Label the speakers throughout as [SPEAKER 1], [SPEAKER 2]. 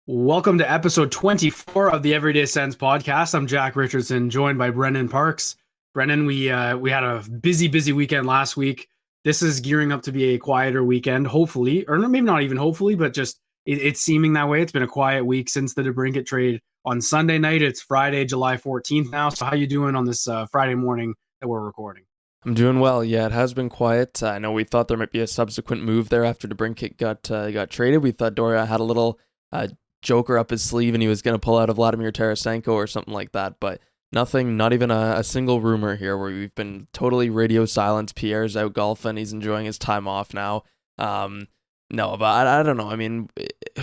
[SPEAKER 1] Welcome to episode 24 of the Everyday Sens podcast. I'm Jack Richardson, joined by Brennan Parks. Brennan, we had a busy weekend last week. This is gearing up to be a quieter weekend, hopefully, or maybe not even hopefully, but just it's seeming that way. It's been a quiet week since the DeBrincat trade on Sunday night. It's Friday, July 14th now. So how you doing on this Friday morning that we're recording?
[SPEAKER 2] I'm doing well. Yeah, it has been quiet. I know we thought there might be a subsequent move there after DeBrincat got traded. We thought Dorion had a little joker up his sleeve and he was going to pull out a Vladimir Tarasenko or something like that, but nothing, not even a single rumor here where we've been totally radio silence. Pierre's out golfing. He's enjoying his time off now. No, but I don't know. I mean,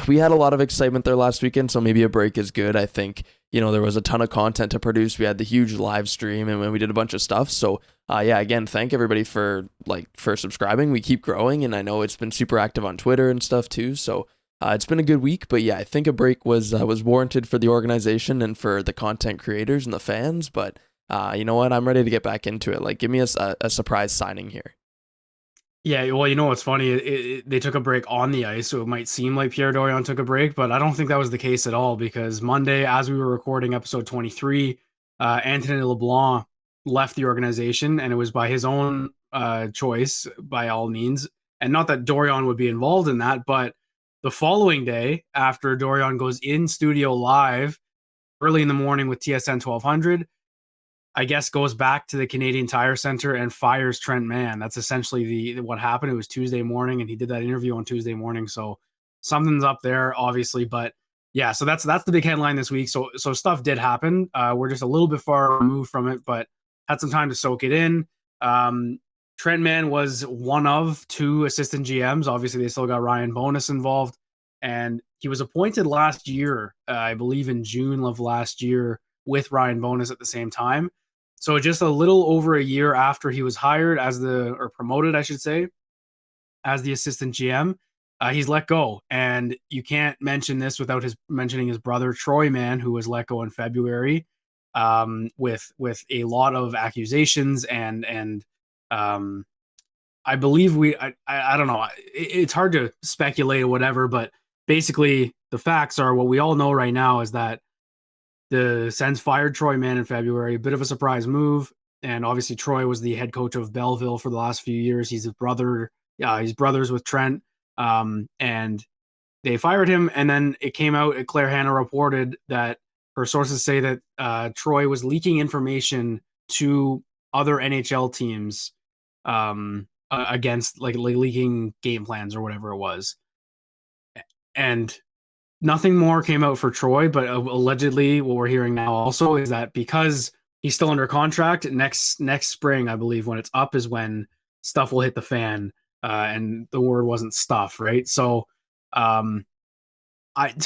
[SPEAKER 2] we had a lot of excitement there last weekend, so maybe a break is good. I think, there was a ton of content to produce. We had the huge live stream and we did a bunch of stuff. So, yeah, again, thank everybody for subscribing. We keep growing, and I know it's been super active on Twitter and stuff too. So, it's been a good week, but yeah, I think a break was warranted for the organization and for the content creators and the fans. But you know what? I'm ready to get back into it. Like, give me a surprise signing here.
[SPEAKER 1] Yeah, well, you know what's funny? They took a break on the ice, so it might seem like Pierre Dorion took a break, but I don't think that was the case at all because Monday, as we were recording episode 23, Anthony LeBlanc left the organization, and it was by his own choice, by all means. And not that Dorion would be involved in that, but the following day, after Dorion goes in studio live early in the morning with TSN 1200, I guess goes back to the Canadian Tire Center and fires Trent Mann. That's essentially the what happened. It was Tuesday morning, and he did that interview on Tuesday morning. So something's up there, obviously. But yeah, so that's the big headline this week. So stuff did happen. We're just a little bit far removed from it, but had some time to soak it in. Trent Mann was one of two assistant GMs. Obviously, they still got Ryan Bonus involved, and he was appointed last year, I believe in June of last year, with Ryan Bonus at the same time. So just a little over a year after he was hired or promoted, I should say, as the assistant GM, he's let go. And you can't mention this without mentioning his brother, Troy Mann, who was let go in February, with a lot of accusations and I believe I don't know. It's hard to speculate or whatever, but basically the facts are what we all know right now is that the Sens fired Troy Mann in February, a bit of a surprise move. And obviously Troy was the head coach of Belleville for the last few years. He's his brother. He's brothers with Trent. And they fired him. And then it came out, Claire Hanna reported that her sources say that Troy was leaking information to other NHL teams against like leaking game plans or whatever it was. And nothing more came out for Troy, but allegedly what we're hearing now also is that because he's still under contract next spring, I believe when it's up is when stuff will hit the fan. And the word wasn't stuff, right? So to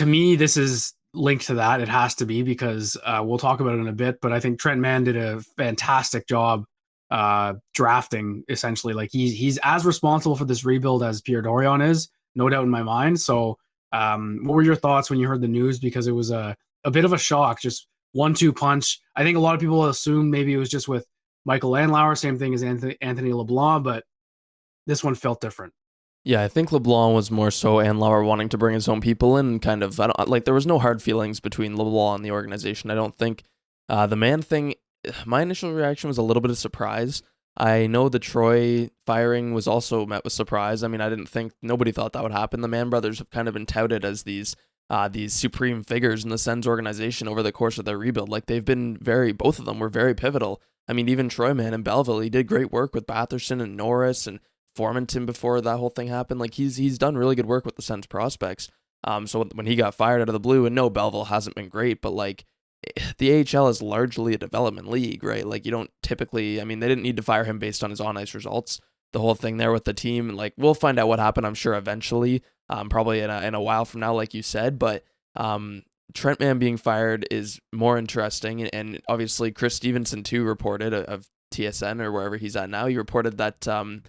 [SPEAKER 1] me, this is linked to that. It has to be because we'll talk about it in a bit, but I think Trent Mann did a fantastic job drafting, essentially. Like he's as responsible for this rebuild as Pierre Dorion is, no doubt in my mind. So what were your thoughts when you heard the news? Because it was a bit of a shock, just 1-2 punch. I think a lot of people assumed maybe it was just with Michael Landlauer, same thing as Anthony LeBlanc, but this one felt different.
[SPEAKER 2] Yeah, I think LeBlanc was more so Andlauer wanting to bring his own people in. Kind of, there was no hard feelings between LeBlanc and the organization. I don't think the Mann thing. My initial reaction was a little bit of surprise. I know the Troy firing was also met with surprise. I mean, nobody thought that would happen. The Mann brothers have kind of been touted as these supreme figures in the Sens organization over the course of their rebuild. Like both of them were very pivotal. I mean, even Troy Mann in Belleville, he did great work with Batherson and Norris and Formanton before that whole thing happened. Like he's done really good work with the Sens prospects. So when he got fired out of the blue, and no, Belleville hasn't been great, but like the AHL is largely a development league, right? Like you don't typically, I mean, they didn't need to fire him based on his on-ice results. The whole thing there with the team, like we'll find out what happened, I'm sure eventually, probably in a while from now, like you said, but Trent Mann being fired is more interesting. And obviously Chris Stevenson too reported of TSN or wherever he's at now. He reported that Trent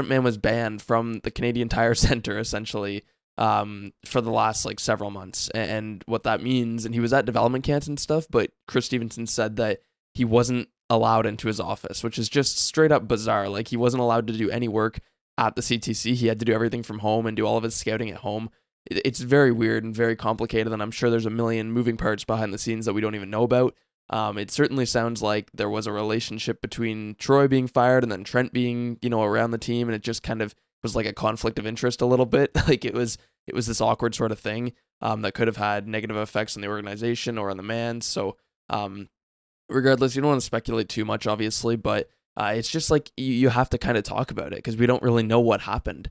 [SPEAKER 2] Mann was banned from the Canadian Tire Center essentially for the last like several months, and what that means, and he was at development camps and stuff, but Chris Stevenson said that he wasn't allowed into his office, which is just straight up bizarre. Like he wasn't allowed to do any work at the CTC. He had to do everything from home and do all of his scouting at home. it's very weird and very complicated, and I'm sure there's a million moving parts behind the scenes that we don't even know about. It certainly sounds like there was a relationship between Troy being fired and then Trent being, around the team, and it just kind of was like a conflict of interest a little bit. Like it was this awkward sort of thing that could have had negative effects on the organization or on the man. So regardless, you don't want to speculate too much, obviously, but it's just like you have to kind of talk about it because we don't really know what happened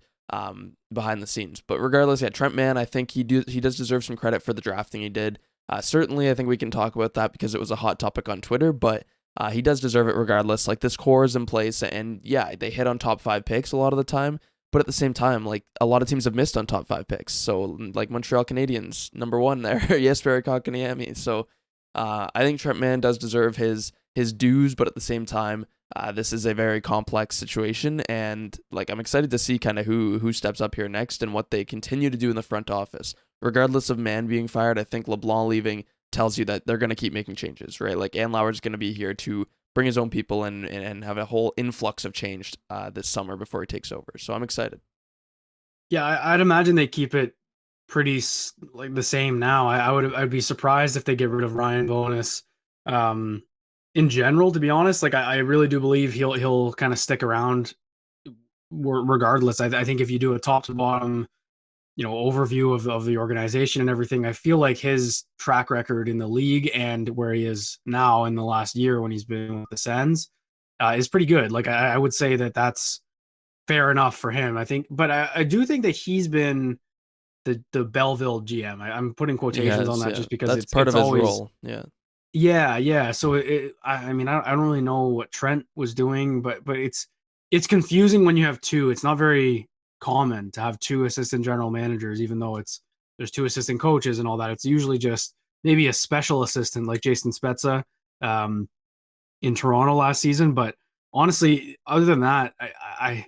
[SPEAKER 2] behind the scenes. But regardless, yeah, Trent Mann, I think he does deserve some credit for the drafting he did. Certainly, I think we can talk about that because it was a hot topic on Twitter, but he does deserve it regardless. Like, this core is in place, and yeah, they hit on top 5 picks a lot of the time, but at the same time, like, a lot of teams have missed on top 5 picks. So, like, Montreal Canadiens, number 1 there, Jesperi Kotkaniemi. So, I think Trent Mann does deserve his dues, but at the same time, this is a very complex situation, and like I'm excited to see kind of who steps up here next and what they continue to do in the front office. Regardless of Mann being fired, I think LeBlanc leaving tells you that they're going to keep making changes, right? Like Andlauer's going to be here to bring his own people in and have a whole influx of change this summer before he takes over. So I'm excited.
[SPEAKER 1] Yeah, I'd imagine they keep it pretty like the same now. I'd be surprised if they get rid of Ryan Bonus. In general, to be honest, like I really do believe he'll kind of stick around regardless. I think if you do a top to bottom, overview of the organization and everything, I feel like his track record in the league and where he is now in the last year when he's been with the Sens is pretty good. Like I would say that's fair enough for him, I think. But I do think that he's been the Belleville GM. I'm putting quotations on that
[SPEAKER 2] Yeah.
[SPEAKER 1] just because
[SPEAKER 2] That's part
[SPEAKER 1] it's
[SPEAKER 2] of his
[SPEAKER 1] always
[SPEAKER 2] role. Yeah.
[SPEAKER 1] yeah. So I mean, I don't really know what Trent was doing, but it's confusing when you have two. It's not very common to have two assistant general managers, even though there's two assistant coaches and all that. It's usually just maybe a special assistant like Jason Spezza um, in Toronto last season. But honestly, other than that, I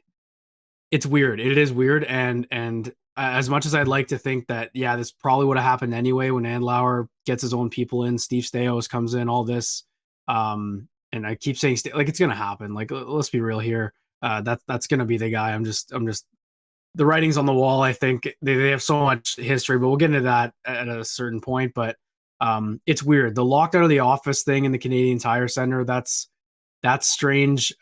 [SPEAKER 1] it's weird. It is weird, and as much as I'd like to think that, yeah, this probably would have happened anyway when Andlauer gets his own people in, Steve Stajos comes in, all this, and I keep saying like it's gonna happen. Like let's be real here. That's gonna be the guy. I'm just the writing's on the wall. I think they have so much history, but we'll get into that at a certain point. But it's weird. The locked out of the office thing in the Canadian Tire Center. That's strange.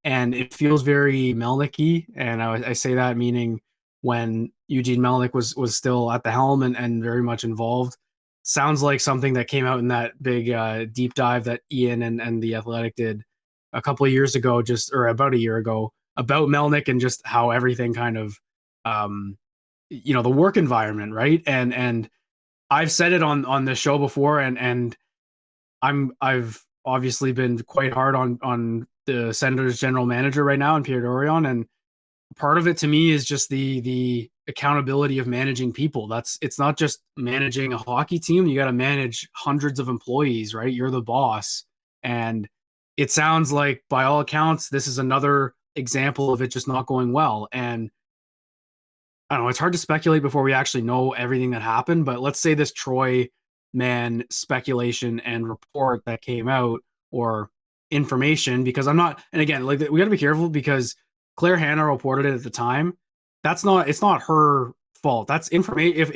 [SPEAKER 1] And it feels very Melnick-y. And I say that meaning when Eugene Melnick was still at the helm and very much involved. Sounds like something that came out in that big deep dive that Ian and the Athletic did a couple of years ago, or about a year ago, about Melnick and just how everything kind of, the work environment, right? And I've said it on the show before, and I've obviously been quite hard on the Senators general manager right now and Pierre Dorion, and part of it to me is just the accountability of managing people. It's not just managing a hockey team. You got to manage hundreds of employees, right? You're the boss. And it sounds like by all accounts, this is another example of it just not going well. And I don't know, it's hard to speculate before we actually know everything that happened, but let's say this Troy Mann speculation and report that came out, or information, because I'm not, and again, like we got to be careful because Claire Hanna reported it at the time. It's not her fault. That's information.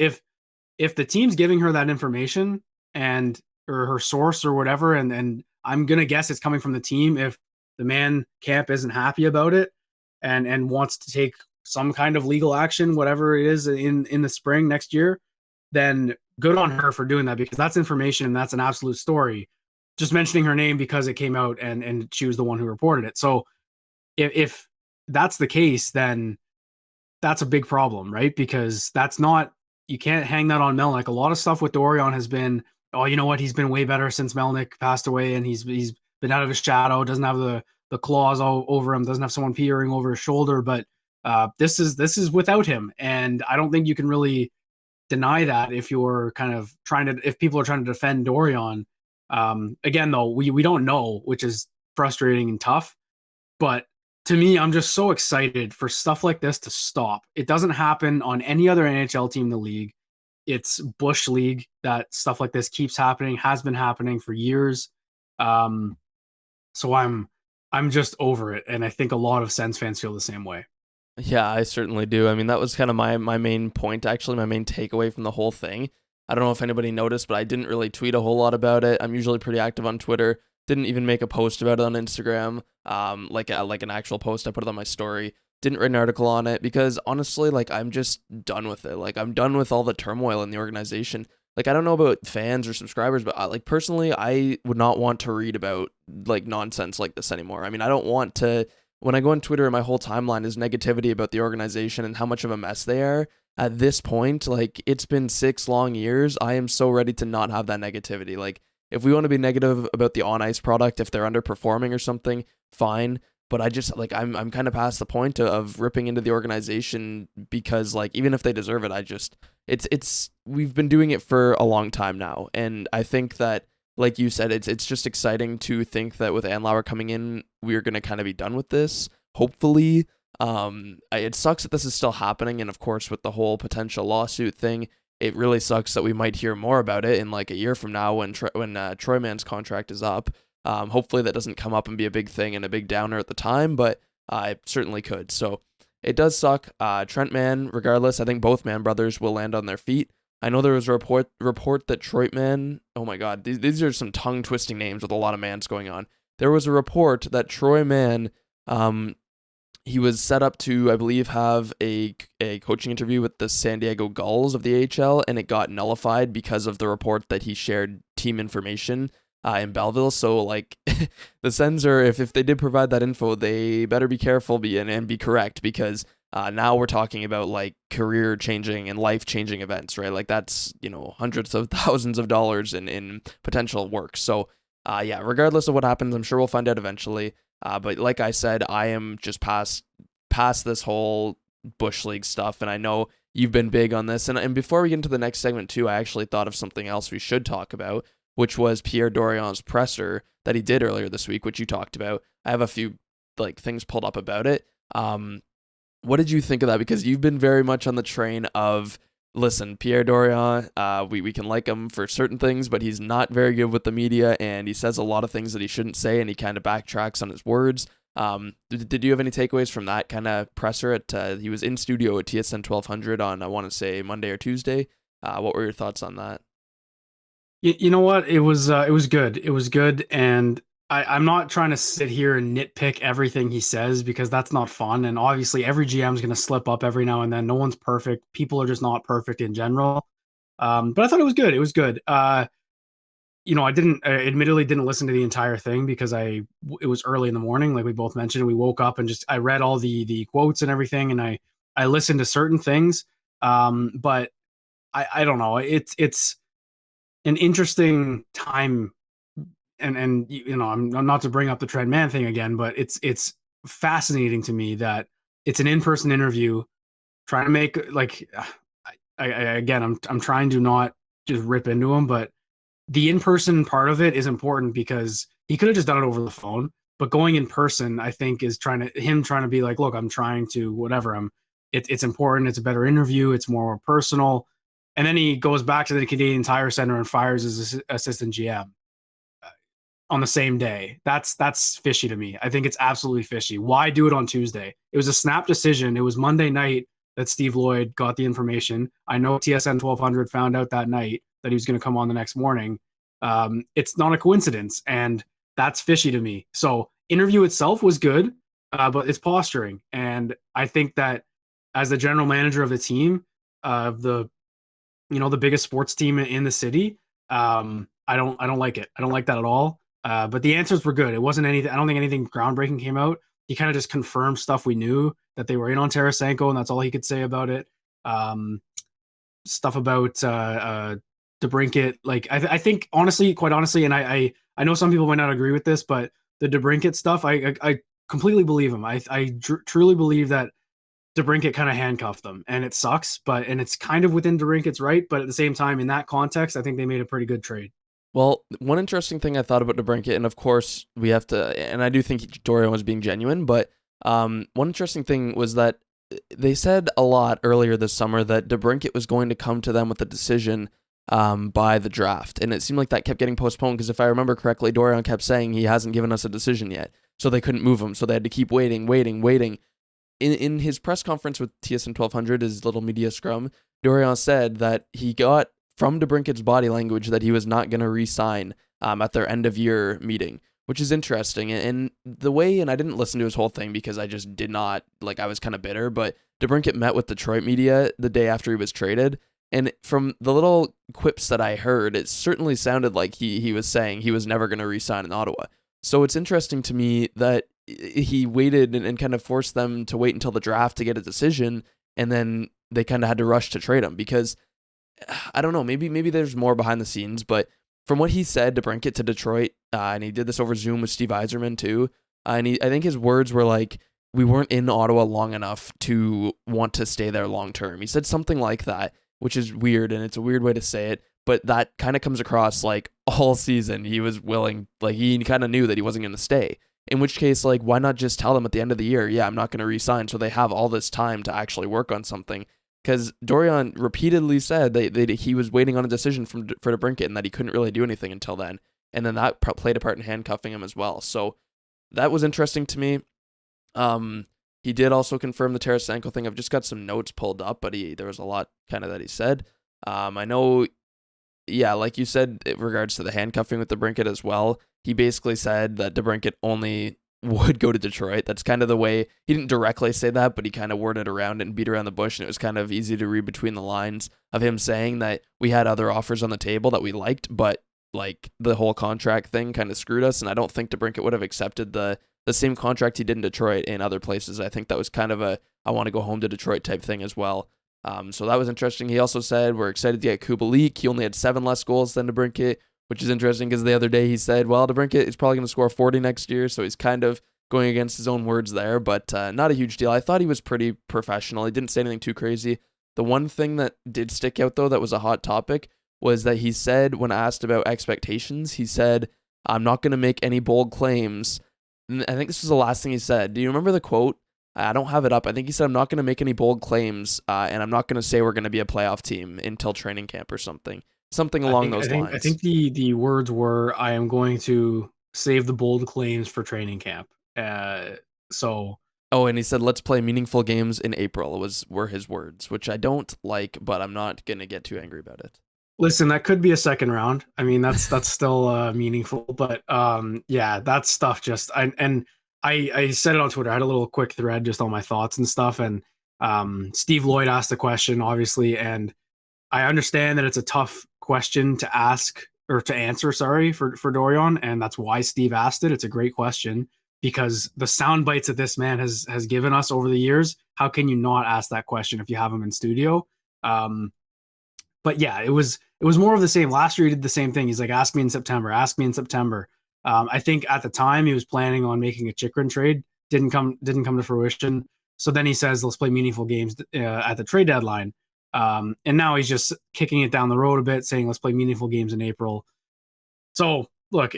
[SPEAKER 1] If the team's giving her that information and or her source or whatever, and I'm gonna guess it's coming from the team. If the Mann camp isn't happy about it and wants to take some kind of legal action, whatever it is in the spring next year, then good on her for doing that, because that's information and that's an absolute story. Just mentioning her name because it came out and she was the one who reported it. So if that's the case, then that's a big problem, right? Because you can't hang that on Melnick. A lot of stuff with Dorion has been, oh, you know what? He's been way better since Melnick passed away, and he's been out of his shadow, doesn't have the claws all over him, doesn't have someone peering over his shoulder. But this is without him, and I don't think you can really deny that if you're kind of if people are trying to defend Dorion. Again, though, we don't know, which is frustrating and tough. But to me, I'm just so excited for stuff like this to stop. It doesn't happen on any other NHL team in the league. It's Bush League that stuff like this keeps happening, has been happening for years. So I'm just over it, and I think a lot of Sens fans feel the same way.
[SPEAKER 2] Yeah, I certainly do. I mean, that was kind of my main point, actually, my main takeaway from the whole thing. I don't know if anybody noticed, but I didn't really tweet a whole lot about it. I'm usually pretty active on Twitter. Didn't even make a post about it on Instagram. Like an actual post. I put it on my story. Didn't write an article on it because honestly, like I'm just done with it. Like I'm done with all the turmoil in the organization. Like I don't know about fans or subscribers, but like personally, I would not want to read about like nonsense like this anymore. I mean, I don't want to when I go on Twitter and my whole timeline is negativity about the organization and how much of a mess they are, at this point, like it's been 6 long years, I am so ready to not have that negativity. Like if we want to be negative about the on ice product, if they're underperforming or something, fine. But I just like I'm kind of past the point of ripping into the organization because like even if they deserve it, I just it's we've been doing it for a long time now, and I think that like you said, it's just exciting to think that with Andlauer coming in, we're gonna kind of be done with this. Hopefully, it sucks that this is still happening, and of course, with the whole potential lawsuit thing, it really sucks that we might hear more about it in like a year from now when Troy Mann's contract is up. Hopefully, that doesn't come up and be a big thing and a big downer at the time, but it certainly could. So it does suck. Trent Mann, regardless, I think both Mann brothers will land on their feet. I know there was a report that Trent Mann. Oh my God, these are some tongue twisting names with a lot of Manns going on. There was a report that Troy Mann, he was set up to, I believe, have a coaching interview with the San Diego Gulls of the AHL, and it got nullified because of the report that he shared team information in Belleville. So like the Sens are, if they did provide that info, they better be careful and be correct because now we're talking about like career changing and life changing events, right? Like that's, hundreds of thousands of dollars in potential work. So yeah, regardless of what happens, I'm sure we'll find out eventually. But like I said, I am just past this whole Bush League stuff. And I know you've been big on this. And before we get into the next segment too, I actually thought of something else we should talk about, which was Pierre Dorion's presser that he did earlier this week, which you talked about. I have a few like things pulled up about it. What did you think of that? Because you've been very much on the train of, listen, Pierre Dorion, we can like him for certain things, but he's not very good with the media, and he says a lot of things that he shouldn't say, and he kind of backtracks on his words. Did you have any takeaways from that kind of presser? He was in studio at TSN 1200 on, I want to say, Monday or Tuesday. What were your thoughts on that?
[SPEAKER 1] You know what? It was good. It was good, and I'm not trying to sit here and nitpick everything he says because that's not fun. And obviously, every GM is going to slip up every now and then. No one's perfect. People are just not perfect in general. But I thought it was good. It was good. I admittedly didn't listen to the entire thing because it was early in the morning, like we both mentioned. We woke up and I read all the quotes and everything, and I listened to certain things. But I don't know. It's an interesting time, and I'm not to bring up the Trent Mann thing again, but it's fascinating to me that it's an in-person interview trying to make like I'm trying to not just rip into him, but the in-person part of it is important because he could have just done it over the phone, but going in person, I think, is trying to be like, look, I'm trying to whatever. It's important. It's a better interview. It's more personal. And then he goes back to the Canadian Tire Center and fires his assistant GM on the same day. That's fishy to me. I think it's absolutely fishy. Why do it on Tuesday? It was a snap decision. It was Monday night that Steve Lloyd got the information. I know TSN 1200 found out that night that he was going to come on the next morning. It's not a coincidence, and that's fishy to me. So interview itself was good, but it's posturing. And I think that as the general manager of the team, the biggest sports team in the city, I don't like it. I don't like that at all. But the answers were good. It wasn't anything. I don't think anything groundbreaking came out. He kind of just confirmed stuff we knew, that they were in on Tarasenko, and that's all he could say about it. Stuff about DeBrincat. Like I think honestly, quite honestly, and I know some people might not agree with this, but the DeBrincat stuff, I completely believe him. I truly believe that DeBrincat kind of handcuffed them, and it sucks, and it's kind of within DeBrincat's right, but at the same time, in that context, I think they made a pretty good trade.
[SPEAKER 2] Well, one interesting thing I thought about DeBrincat, and of course we have to, and I do think Dorion was being genuine, but one interesting thing was that they said a lot earlier this summer that DeBrincat was going to come to them with a decision by the draft, and it seemed like that kept getting postponed because if I remember correctly, Dorion kept saying he hasn't given us a decision yet, so they couldn't move him, so they had to keep waiting. in his press conference with TSN 1200, his little media scrum, Dorion said that he got from DeBrincat's body language that he was not going to re-sign at their end of year meeting, which is interesting. And the way, and I didn't listen to his whole thing because I just did not, like, I was kind of bitter, but DeBrincat met with Detroit media the day after he was traded. And from the little quips that I heard, it certainly sounded like he was saying he was never going to re-sign in Ottawa. So it's interesting to me that he waited and kind of forced them to wait until the draft to get a decision, and then they kind of had to rush to trade him because, I don't know, maybe there's more behind the scenes, but from what he said to DeBrincat to Detroit, and he did this over Zoom with Steve Yzerman too, and I think his words were like, we weren't in Ottawa long enough to want to stay there long term. He said something like that, which is weird, and it's a weird way to say it, but that kind of comes across like all season he was willing, like he kind of knew that he wasn't going to stay. In which case, like, why not just tell them at the end of the year, yeah, I'm not going to re-sign, so they have all this time to actually work on something? Because Dorion repeatedly said that he was waiting on a decision for DeBrincat and that he couldn't really do anything until then. And then that played a part in handcuffing him as well. So that was interesting to me. He did also confirm the Tarasenko thing. I've just got some notes pulled up, but there was a lot kind of that he said. I know, yeah, like you said, in regards to the handcuffing with DeBrincat as well, he basically said that DeBrincat only would go to Detroit. That's kind of the way, he didn't directly say that, but he kind of worded around it and beat around the bush, and it was kind of easy to read between the lines of him saying that we had other offers on the table that we liked, but like the whole contract thing kind of screwed us, and I don't think DeBrincat would have accepted the same contract he did in Detroit in other places. I think that was kind of a I want to go home to Detroit type thing as well. So that was interesting. He also said we're excited to get Kubalik. He only had 7 less goals than DeBrincat, which is interesting because the other day he said, well, DeBrincat is probably going to score 40 next year, so he's kind of going against his own words there, but not a huge deal. I thought he was pretty professional. He didn't say anything too crazy. The one thing that did stick out, though, that was a hot topic was that he said, when asked about expectations, he said, I'm not going to make any bold claims. And I think this was the last thing he said. Do you remember the quote? I don't have it up. I think he said, I'm not going to make any bold claims, and I'm not going to say we're going to be a playoff team until training camp or something. Something along those lines.
[SPEAKER 1] I think the words were, I am going to save the bold claims for training camp.
[SPEAKER 2] Oh, and he said, let's play meaningful games in April were his words, which I don't like, but I'm not going to get too angry about it.
[SPEAKER 1] Listen, that could be a second round. I mean, that's still meaningful, but yeah, that stuff just I said it on Twitter. I had a little quick thread just on my thoughts and stuff, and Steve Lloyd asked the question, obviously, and I understand that it's a tough question to ask or to answer, sorry, for Dorion, and that's why Steve asked it. It's a great question because the sound bites that this man has given us over the years, how can you not ask that question if you have him in studio? But yeah, it was more of the same. Last year he did the same thing. He's like, ask me in September. I think at the time he was planning on making a Chychrun trade. Didn't come to fruition. So then he says, let's play meaningful games at the trade deadline. And now he's just kicking it down the road a bit, saying, let's play meaningful games in April. So look,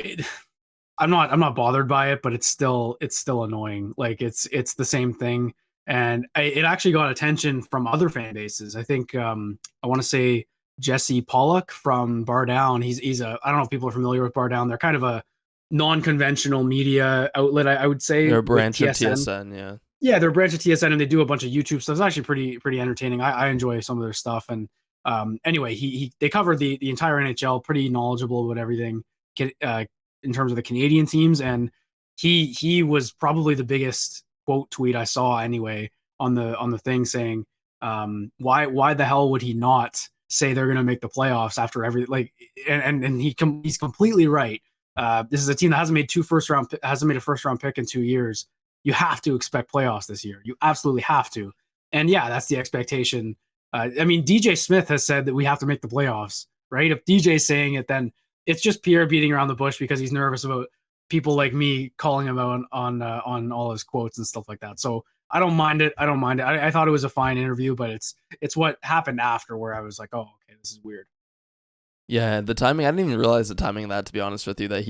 [SPEAKER 1] I'm not bothered by it, but it's still annoying. Like it's the same thing. And it actually got attention from other fan bases. I think I want to say Jesse Pollock from Bar Down. He's I don't know if people are familiar with Bar Down. They're kind of a non-conventional media outlet, I would say.
[SPEAKER 2] They're a branch of TSN, yeah.
[SPEAKER 1] Yeah, they're a branch of TSN, and they do a bunch of YouTube stuff. It's actually pretty entertaining. I enjoy some of their stuff. And anyway, they covered the entire NHL, pretty knowledgeable about everything in terms of the Canadian teams. And he was probably the biggest quote tweet I saw anyway on the thing, saying why the hell would he not say they're going to make the playoffs after every and he's completely right. This is a team that hasn't made a first round pick in 2 years. You have to expect playoffs this year. You absolutely have to. And yeah, that's the expectation. I mean, DJ Smith has said that we have to make the playoffs, right? If DJ's saying it, then it's just Pierre beating around the bush because he's nervous about people like me calling him out on all his quotes and stuff like that. So I don't mind it. I thought it was a fine interview, but it's what happened after where I was like, oh, okay, this is weird.
[SPEAKER 2] Yeah, the timing, I didn't even realize the timing of that, to be honest with you, that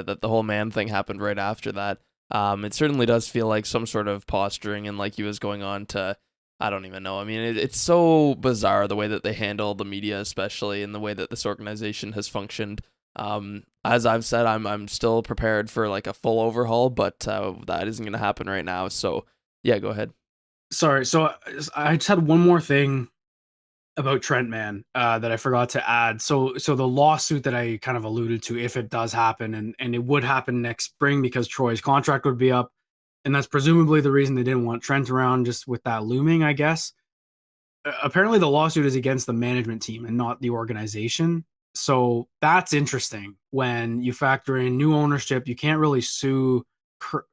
[SPEAKER 2] that the whole man thing happened right after that. It certainly does feel like some sort of posturing, and like he was going on to, I don't even know. I mean, it's so bizarre the way that they handle the media, especially, and the way that this organization has functioned. As I've said, I'm still prepared for like a full overhaul, but that isn't going to happen right now. So yeah, go ahead.
[SPEAKER 1] Sorry. So I just had one more thing about Trent Mann that I forgot to add. So the lawsuit that I kind of alluded to, if it does happen, and it would happen next spring because Troy's contract would be up, and that's presumably the reason they didn't want Trent around, just with that looming, I guess. Apparently, the lawsuit is against the management team and not the organization. So that's interesting. When you factor in new ownership, you can't really sue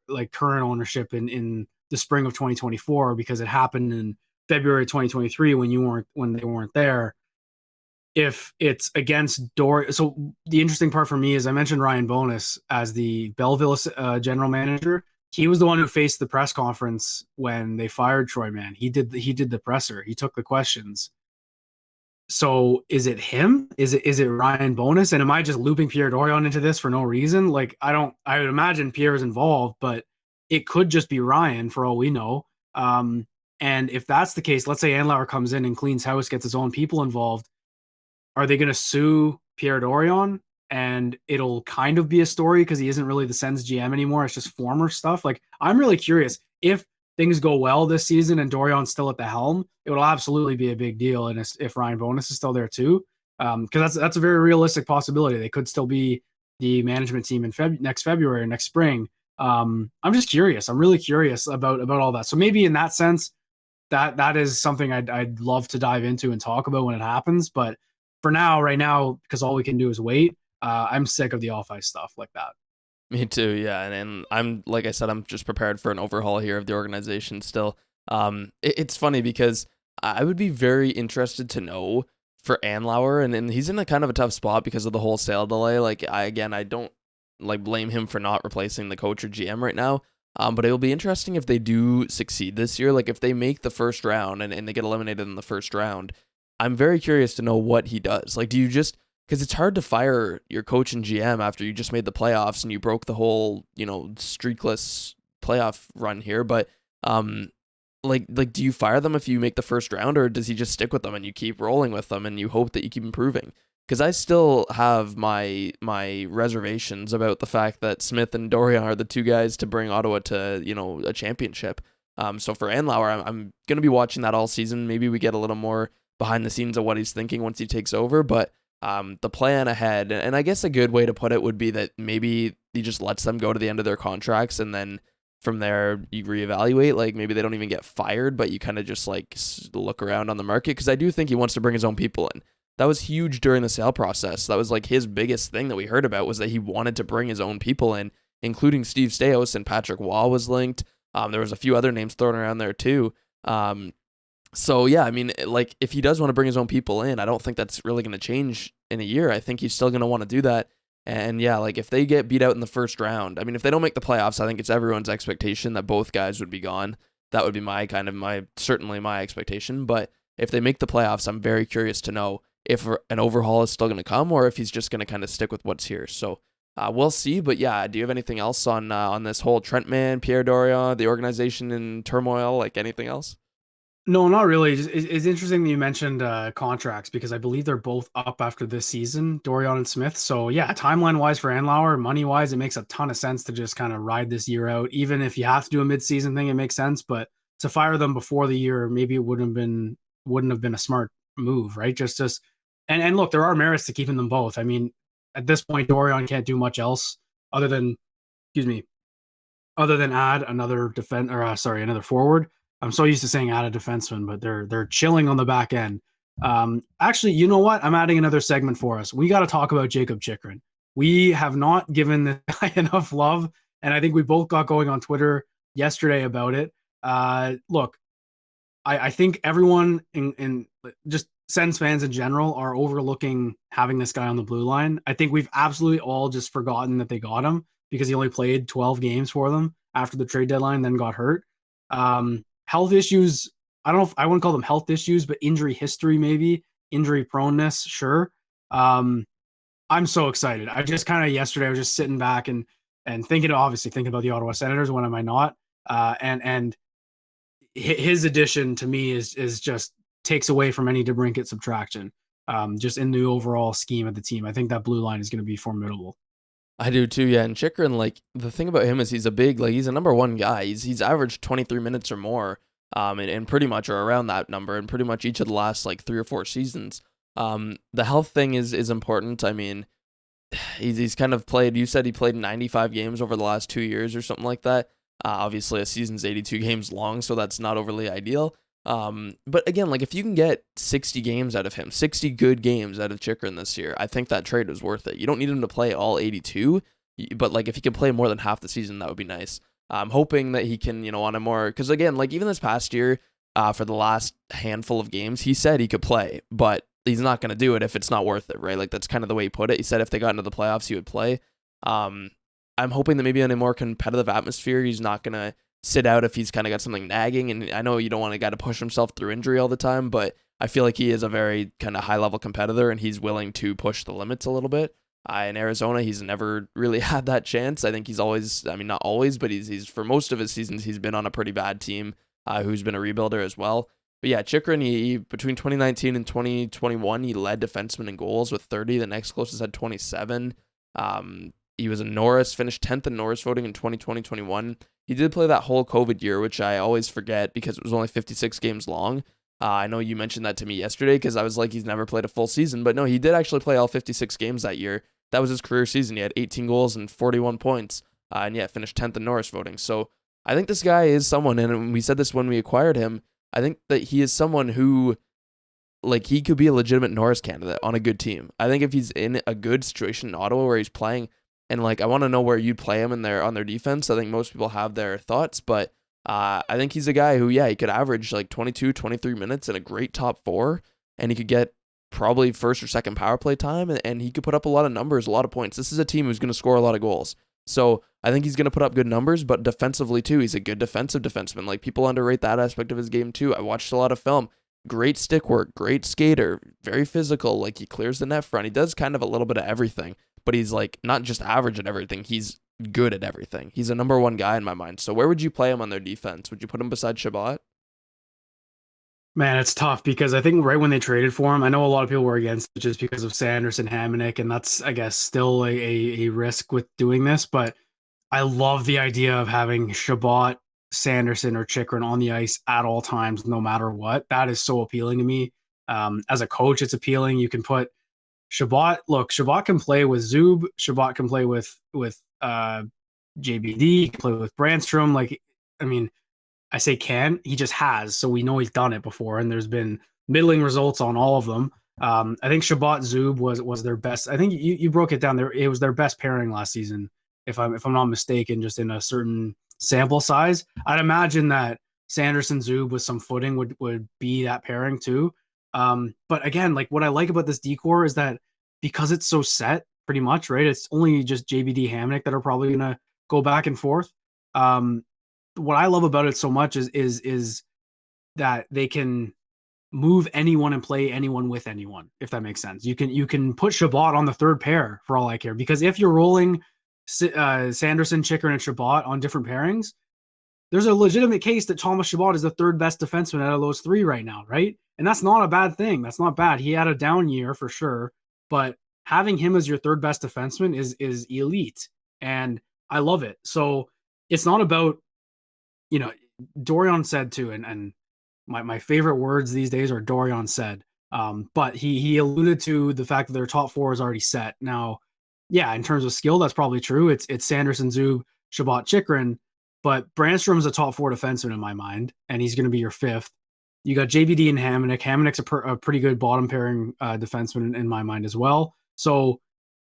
[SPEAKER 1] like current ownership in the spring of 2024 because it happened in February 2023 when they weren't there. If it's against Dor, so the interesting part for me is I mentioned Ryan Bonus as the Belleville general manager. He was the one who faced the press conference when they fired Troy Mann. He did the presser. He took the questions. So is it him? Is it Ryan Bonus? And am I just looping Pierre Dorion into this for no reason? Like I would imagine Pierre is involved, but it could just be Ryan for all we know. And if that's the case, let's say Andlauer comes in and cleans house, gets his own people involved. Are they going to sue Pierre Dorion? And it'll kind of be a story because he isn't really the Sens GM anymore. It's just former stuff. Like, I'm really curious if things go well this season and Dorion's still at the helm, it will absolutely be a big deal. And if Ryan Bonus is still there too, because that's a very realistic possibility. They could still be the management team in next February or next spring. I'm just curious. I'm really curious about all that. So maybe in that sense, that is something I'd love to dive into and talk about when it happens. But for now, right now, because all we can do is wait, I'm sick of the off ice stuff like that.
[SPEAKER 2] Me too, yeah. And I'm, like I said, I'm just prepared for an overhaul here of the organization still. It's funny because I would be very interested to know for Andlauer, and he's in a kind of a tough spot because of the whole sale delay. Like, I don't like blame him for not replacing the coach or GM right now. But it'll be interesting if they do succeed this year. Like, if they make the first round and they get eliminated in the first round, I'm very curious to know what he does. Like, do you just, because it's hard to fire your coach and GM after you just made the playoffs and you broke the whole, streakless playoff run here. But like, do you fire them if you make the first round, or does he just stick with them and you keep rolling with them and you hope that you keep improving? Because I still have my reservations about the fact that Smith and Dorion are the two guys to bring Ottawa to a championship. So for Andlauer, I'm gonna be watching that all season. Maybe we get a little more behind the scenes of what he's thinking once he takes over, but the plan ahead, and I guess a good way to put it would be that maybe he just lets them go to the end of their contracts, and then from there you reevaluate. Like, maybe they don't even get fired, but you kind of just like look around on the market, because I do think he wants to bring his own people in. That was huge during the sale process. That was like his biggest thing that we heard about, was that he wanted to bring his own people in, including Steve Stais, and Patrick Waugh was linked. There was a few other names thrown around there too. So yeah, I mean, like, if he does want to bring his own people in, I don't think that's really going to change in a year. I think he's still going to want to do that. And yeah, like, if they get beat out in the first round, I mean, if they don't make the playoffs, I think it's everyone's expectation that both guys would be gone. That would be certainly my expectation. But if they make the playoffs, I'm very curious to know if an overhaul is still going to come, or if he's just going to kind of stick with what's here. So we'll see. But yeah, do you have anything else on this whole Trent Mann, Pierre Dorion, the organization in turmoil, like anything else?
[SPEAKER 1] No, not really. It's interesting that you mentioned contracts, because I believe they're both up after this season, Dorion and Smith. So yeah, timeline wise for Andlauer, money wise, it makes a ton of sense to just kind of ride this year out. Even if you have to do a mid-season thing, it makes sense. But to fire them before the year, maybe it wouldn't have been a smart move, right? And look, there are merits to keeping them both. I mean, at this point, Dorion can't do much else other than, excuse me, add another another forward. I'm so used to saying add a defenseman, but they're chilling on the back end. Actually, you know what? I'm adding another segment for us. We got to talk about Jakob Chychrun. We have not given the guy enough love, and I think we both got going on Twitter yesterday about it. Look, I think everyone in just Sens fans in general are overlooking having this guy on the blue line. I think we've absolutely all just forgotten that they got him because he only played 12 games for them after the trade deadline, then got hurt. Health issues, I don't know if I wouldn't call them health issues, but injury history, maybe injury proneness. Sure. I'm so excited. I just kind of yesterday, I was just sitting back and thinking about the Ottawa Senators. When am I not? And his addition to me is just takes away from any DeBrincat subtraction. Just in the overall scheme of the team, I think that blue line is going to be formidable.
[SPEAKER 2] I do too, yeah. And Chychrun, like, the thing about him is he's a number one guy. He's averaged 23 minutes or more and pretty much are around that number, and pretty much each of the last like 3 or 4 seasons. The health thing is important. I mean, he's kind of played. You said he played 95 games over the last 2 years or something like that. Obviously, a season's 82 games long, so that's not overly ideal. But again, like if you can get 60 games out of him, 60 good games out of Chychrun this year, I think that trade was worth it. You don't need him to play all 82, but like if he can play more than half the season, that would be nice. I'm hoping that he can, on a more, because again, like even this past year, for the last handful of games, he said he could play, but he's not going to do it if it's not worth it, right? Like that's kind of the way he put it. He said if they got into the playoffs, he would play. I'm hoping that maybe in a more competitive atmosphere, he's not going to sit out if he's kind of got something nagging. And I know you don't want a guy to push himself through injury all the time, but I feel like he is a very kind of high level competitor and he's willing to push the limits a little bit. In Arizona, he's never really had that chance. I think he's always, I mean, not always, but he's for most of his seasons, he's been on a pretty bad team who's been a rebuilder as well. But yeah, Chychrun, he between 2019 and 2021, he led defensemen in goals with 30. The next closest had 27. He was in Norris, finished 10th in Norris voting in 2020-21. He did play that whole COVID year, which I always forget because it was only 56 games long. I know you mentioned that to me yesterday because I was like, he's never played a full season. But no, he did actually play all 56 games that year. That was his career season. He had 18 goals and 41 points. And yeah, finished 10th in Norris voting. So I think this guy is someone, and we said this when we acquired him, I think that he is someone who, like, he could be a legitimate Norris candidate on a good team. I think if he's in a good situation in Ottawa where he's playing, and like, I want to know where you'd play him on their defense. I think most people have their thoughts, but I think he's a guy who, yeah, he could average like 22, 23 minutes in a great top four, and he could get probably first or second power play time, and he could put up a lot of numbers, a lot of points. This is a team who's going to score a lot of goals. So I think he's going to put up good numbers, but defensively too, he's a good defensive defenseman. Like people underrate that aspect of his game too. I watched a lot of film. Great stick work, great skater, very physical. Like he clears the net front. He does kind of a little bit of everything, but he's like not just average at everything. He's good at everything. He's a number one guy in my mind. So where would you play him on their defense? Would you put him beside Chabot?
[SPEAKER 1] Man, it's tough because I think right when they traded for him, I know a lot of people were against it just because of Sanderson, Hamonic, and that's, I guess, still a risk with doing this. But I love the idea of having Chabot, Sanderson, or Chychrun on the ice at all times, no matter what. That is so appealing to me. As a coach, it's appealing. You can put Chabot. Look, Chabot can play with Zub. Chabot can play with JBD. He can play with Brandstrom. Like, I mean, I say can. He just has, so we know he's done it before, and there's been middling results on all of them. I think Chabot Zub was their best. I think you broke it down there. It was their best pairing last season, if I'm not mistaken, just in a certain sample size. I'd imagine that Sanderson Zub with some footing would be that pairing too. But again, like what I like about this decor is that because it's so set, pretty much, right? It's only just JBD Hamonic that are probably gonna go back and forth. What I love about it so much is that they can move anyone and play anyone with anyone, if that makes sense. You can put Chabot on the third pair for all I care, because if you're rolling Sanderson, Chychrun, and Chabot on different pairings, there's a legitimate case that Thomas Chabot is the third best defenseman out of those three right now, right? And that's not a bad thing. That's not bad. He had a down year for sure, but having him as your third best defenseman is elite, and I love it. So it's not about, Dorion said too, and my favorite words these days are Dorion said. But he alluded to the fact that their top four is already set. Now, yeah, in terms of skill, that's probably true. It's Sanderson, Zub, Chabot, Chychrun, but Brandstrom's a top four defenseman in my mind, and he's going to be your fifth. You got JBD and Hamonic. Hamonic's a pretty good bottom pairing defenseman in my mind as well. So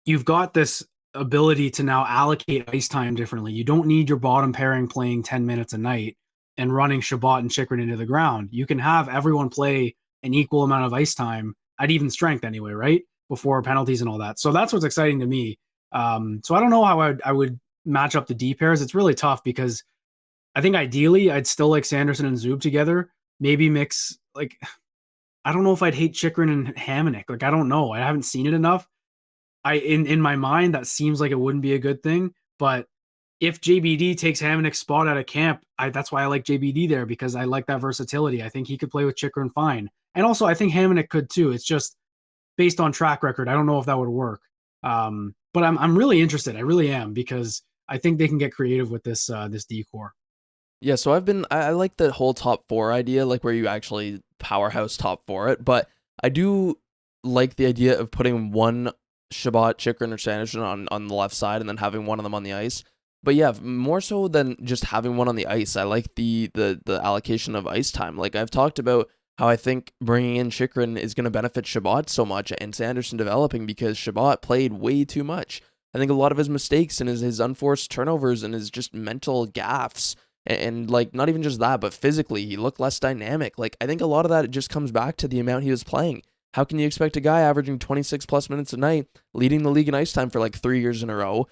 [SPEAKER 1] you've got this ability to now allocate ice time differently. You don't need your bottom pairing playing 10 minutes a night and running Chabot and Chychrun into the ground. You can have everyone play an equal amount of ice time at even strength anyway, right? Before penalties and all that. So that's what's exciting to me. So I don't know how I would match up the D pairs. It's really tough because I think ideally I'd still like Sanderson and Zub together. Maybe mix, like, I don't know if I'd hate Chychrun and Hamonic. Like, I don't know. I haven't seen it enough. In my mind, that seems like it wouldn't be a good thing. But if JBD takes Hamonic's spot out of camp, that's why I like JBD there, because I like that versatility. I think he could play with Chychrun fine. And also I think Hamonic could too. It's just based on track record. I don't know if that would work. But I'm really interested. I really am, because I think they can get creative with this decor.
[SPEAKER 2] Yeah, so I like the whole top four idea, like where you actually powerhouse top four it, but I do like the idea of putting one Shabbat, Chychrun, or Sanderson on the left side and then having one of them on the ice. But yeah, more so than just having one on the ice, I like the allocation of ice time. Like I've talked about how I think bringing in Chychrun is going to benefit Shabbat so much and Sanderson developing because Shabbat played way too much. I think a lot of his mistakes and his unforced turnovers and his just mental gaffes and like not even just that, but physically he looked less dynamic. Like I think a lot of that just comes back to the amount he was playing. How can you expect a guy averaging 26 plus minutes a night, leading the league in ice time for like 3 years in a row,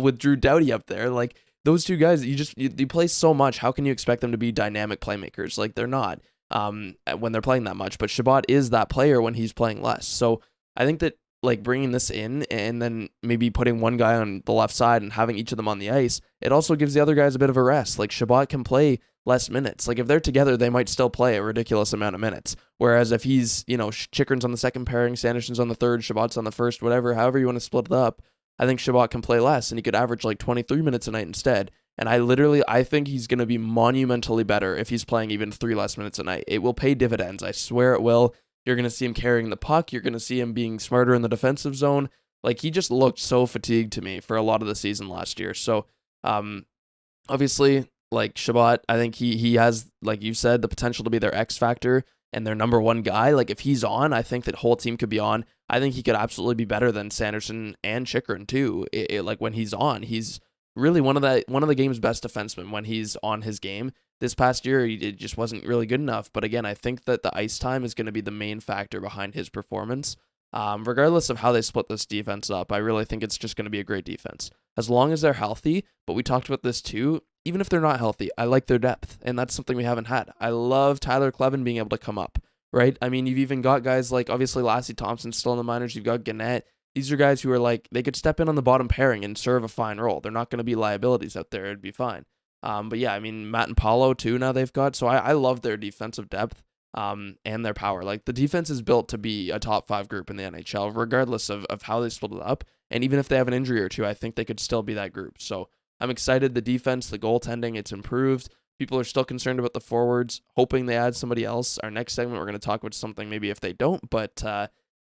[SPEAKER 2] with Drew Doughty up there? Like those two guys, you play so much. How can you expect them to be dynamic playmakers? Like they're not when they're playing that much. But Shabbat is that player when he's playing less. So I think that like bringing this in and then maybe putting one guy on the left side and having each of them on the ice, it also gives the other guys a bit of a rest. Like Shabbat can play less minutes. Like if they're together, they might still play a ridiculous amount of minutes. Whereas if he's, Chychrun's on the second pairing, Sanderson's on the third, Shabbat's on the first, whatever, however you want to split it up, I think Shabbat can play less and he could average like 23 minutes a night instead. And I think he's going to be monumentally better if he's playing even 3 less minutes a night. It will pay dividends. I swear it will. You're going to see him carrying the puck. You're going to see him being smarter in the defensive zone. Like, he just looked so fatigued to me for a lot of the season last year. So, obviously, like, Shabbat, I think he has, like you said, the potential to be their X factor and their number one guy. Like, if he's on, I think that whole team could be on. I think he could absolutely be better than Sanderson and Chychrun, too. Like, when he's on, he's really one of the game's best defensemen when he's on his game. This past year, it just wasn't really good enough. But again, I think that the ice time is going to be the main factor behind his performance. Regardless of how they split this defense up, I really think it's just going to be a great defense. As long as they're healthy, but we talked about this too, even if they're not healthy, I like their depth, and that's something we haven't had. I love Tyler Clevin being able to come up, right? I mean, you've even got guys like, obviously, Lassie Thompson still in the minors. You've got Gannett. These are guys who are like, they could step in on the bottom pairing and serve a fine role. They're not going to be liabilities out there. It'd be fine. But yeah, I mean, Matt and Paulo too now they've got. So I love their defensive depth and their power. Like the defense is built to be a top 5 group in the NHL, regardless of how they split it up. And even if they have an injury or two, I think they could still be that group. So I'm excited. The defense, the goaltending, it's improved. People are still concerned about the forwards, hoping they add somebody else. Our next segment, we're going to talk about something maybe if they don't. But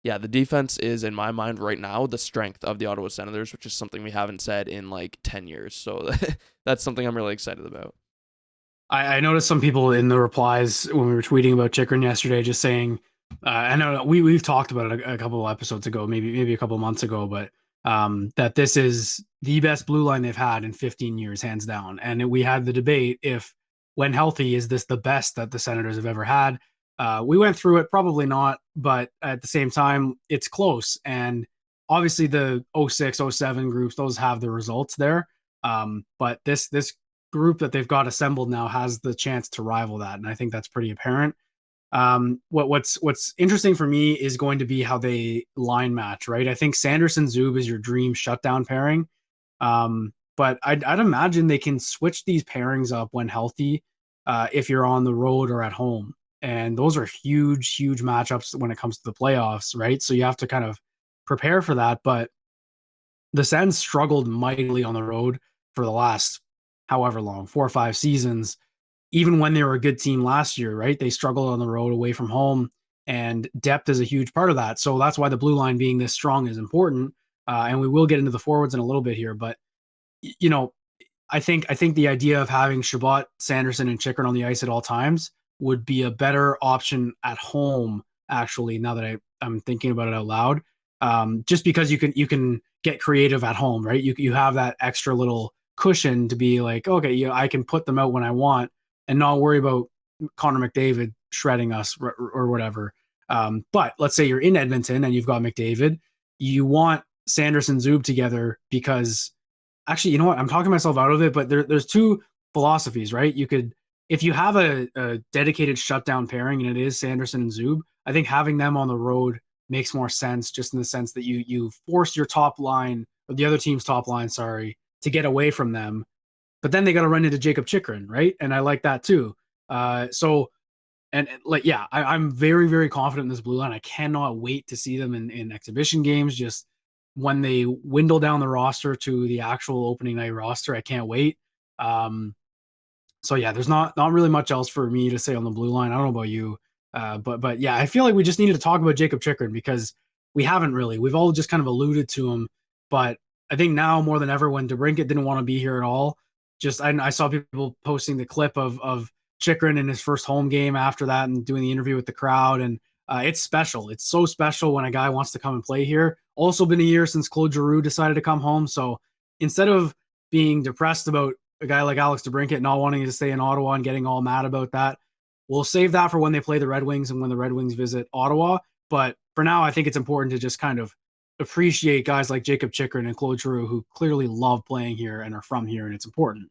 [SPEAKER 2] yeah, the defense is, in my mind right now, the strength of the Ottawa Senators, which is something we haven't said in like 10 years. So that's something I'm really excited about.
[SPEAKER 1] I noticed some people in the replies when we were tweeting about Chychrun yesterday, just saying, I know we've talked about it a couple of episodes ago, maybe a couple of months ago, but that this is the best blue line they've had in 15 years, hands down. And we had the debate if, when healthy, is this the best that the Senators have ever had? We went through it, probably not, but at the same time, it's close. And obviously, the 06, 07 groups, those have the results there. But this group that they've got assembled now has the chance to rival that, and I think that's pretty apparent. What's interesting for me is going to be how they line match, right? I think Sanderson Zub is your dream shutdown pairing, but I'd imagine they can switch these pairings up when healthy, if you're on the road or at home, and those are huge matchups when it comes to the playoffs, right? So you have to kind of prepare for that, but the Sens struggled mightily on the road for the last however long, 4 or 5 seasons. Even when they were a good team last year, right? They struggled on the road away from home, and depth is a huge part of that. So that's why the blue line being this strong is important. And we will get into the forwards in a little bit here, but you know, I think the idea of having Shabbat, Sanderson, and Chychrun on the ice at all times would be a better option at home. Actually, now that I'm thinking about it out loud, just because you can get creative at home, right? You have that extra little cushion to be like, okay, I can put them out when I want and not worry about Connor McDavid shredding us or whatever. But let's say you're in Edmonton and you've got McDavid, you want Sanderson Zub together because actually, you know what? I'm talking myself out of it, but there's two philosophies, right? You could, if you have a dedicated shutdown pairing and it is Sanderson and Zub, I think having them on the road makes more sense, just in the sense that you force your top line, or the other team's top line, sorry, to get away from them. But then they got to run into Jakob Chychrun, right? And I like that too. So, and like, yeah, I'm very confident in this blue line. I cannot wait to see them in exhibition games. Just when they dwindle down the roster to the actual opening night roster, I can't wait. So yeah, there's not really much else for me to say on the blue line. I don't know about you, but yeah, I feel like we just needed to talk about Jakob Chychrun because we haven't really. We've all just kind of alluded to him, but I think now more than ever, when DeBrincat didn't want to be here at all, just I saw people posting the clip of Chychrun in his first home game after that and doing the interview with the crowd, and it's special. It's so special when a guy wants to come and play here. Also, been a year since Claude Giroux decided to come home, so instead of being depressed about a guy like Alex DeBrincat not wanting to stay in Ottawa and getting all mad about that, we'll save that for when they play the Red Wings and when the Red Wings visit Ottawa. But for now, I think it's important to just kind of appreciate guys like Jakob Chychrun and Claude Giroux who clearly love playing here and are from here, and it's important.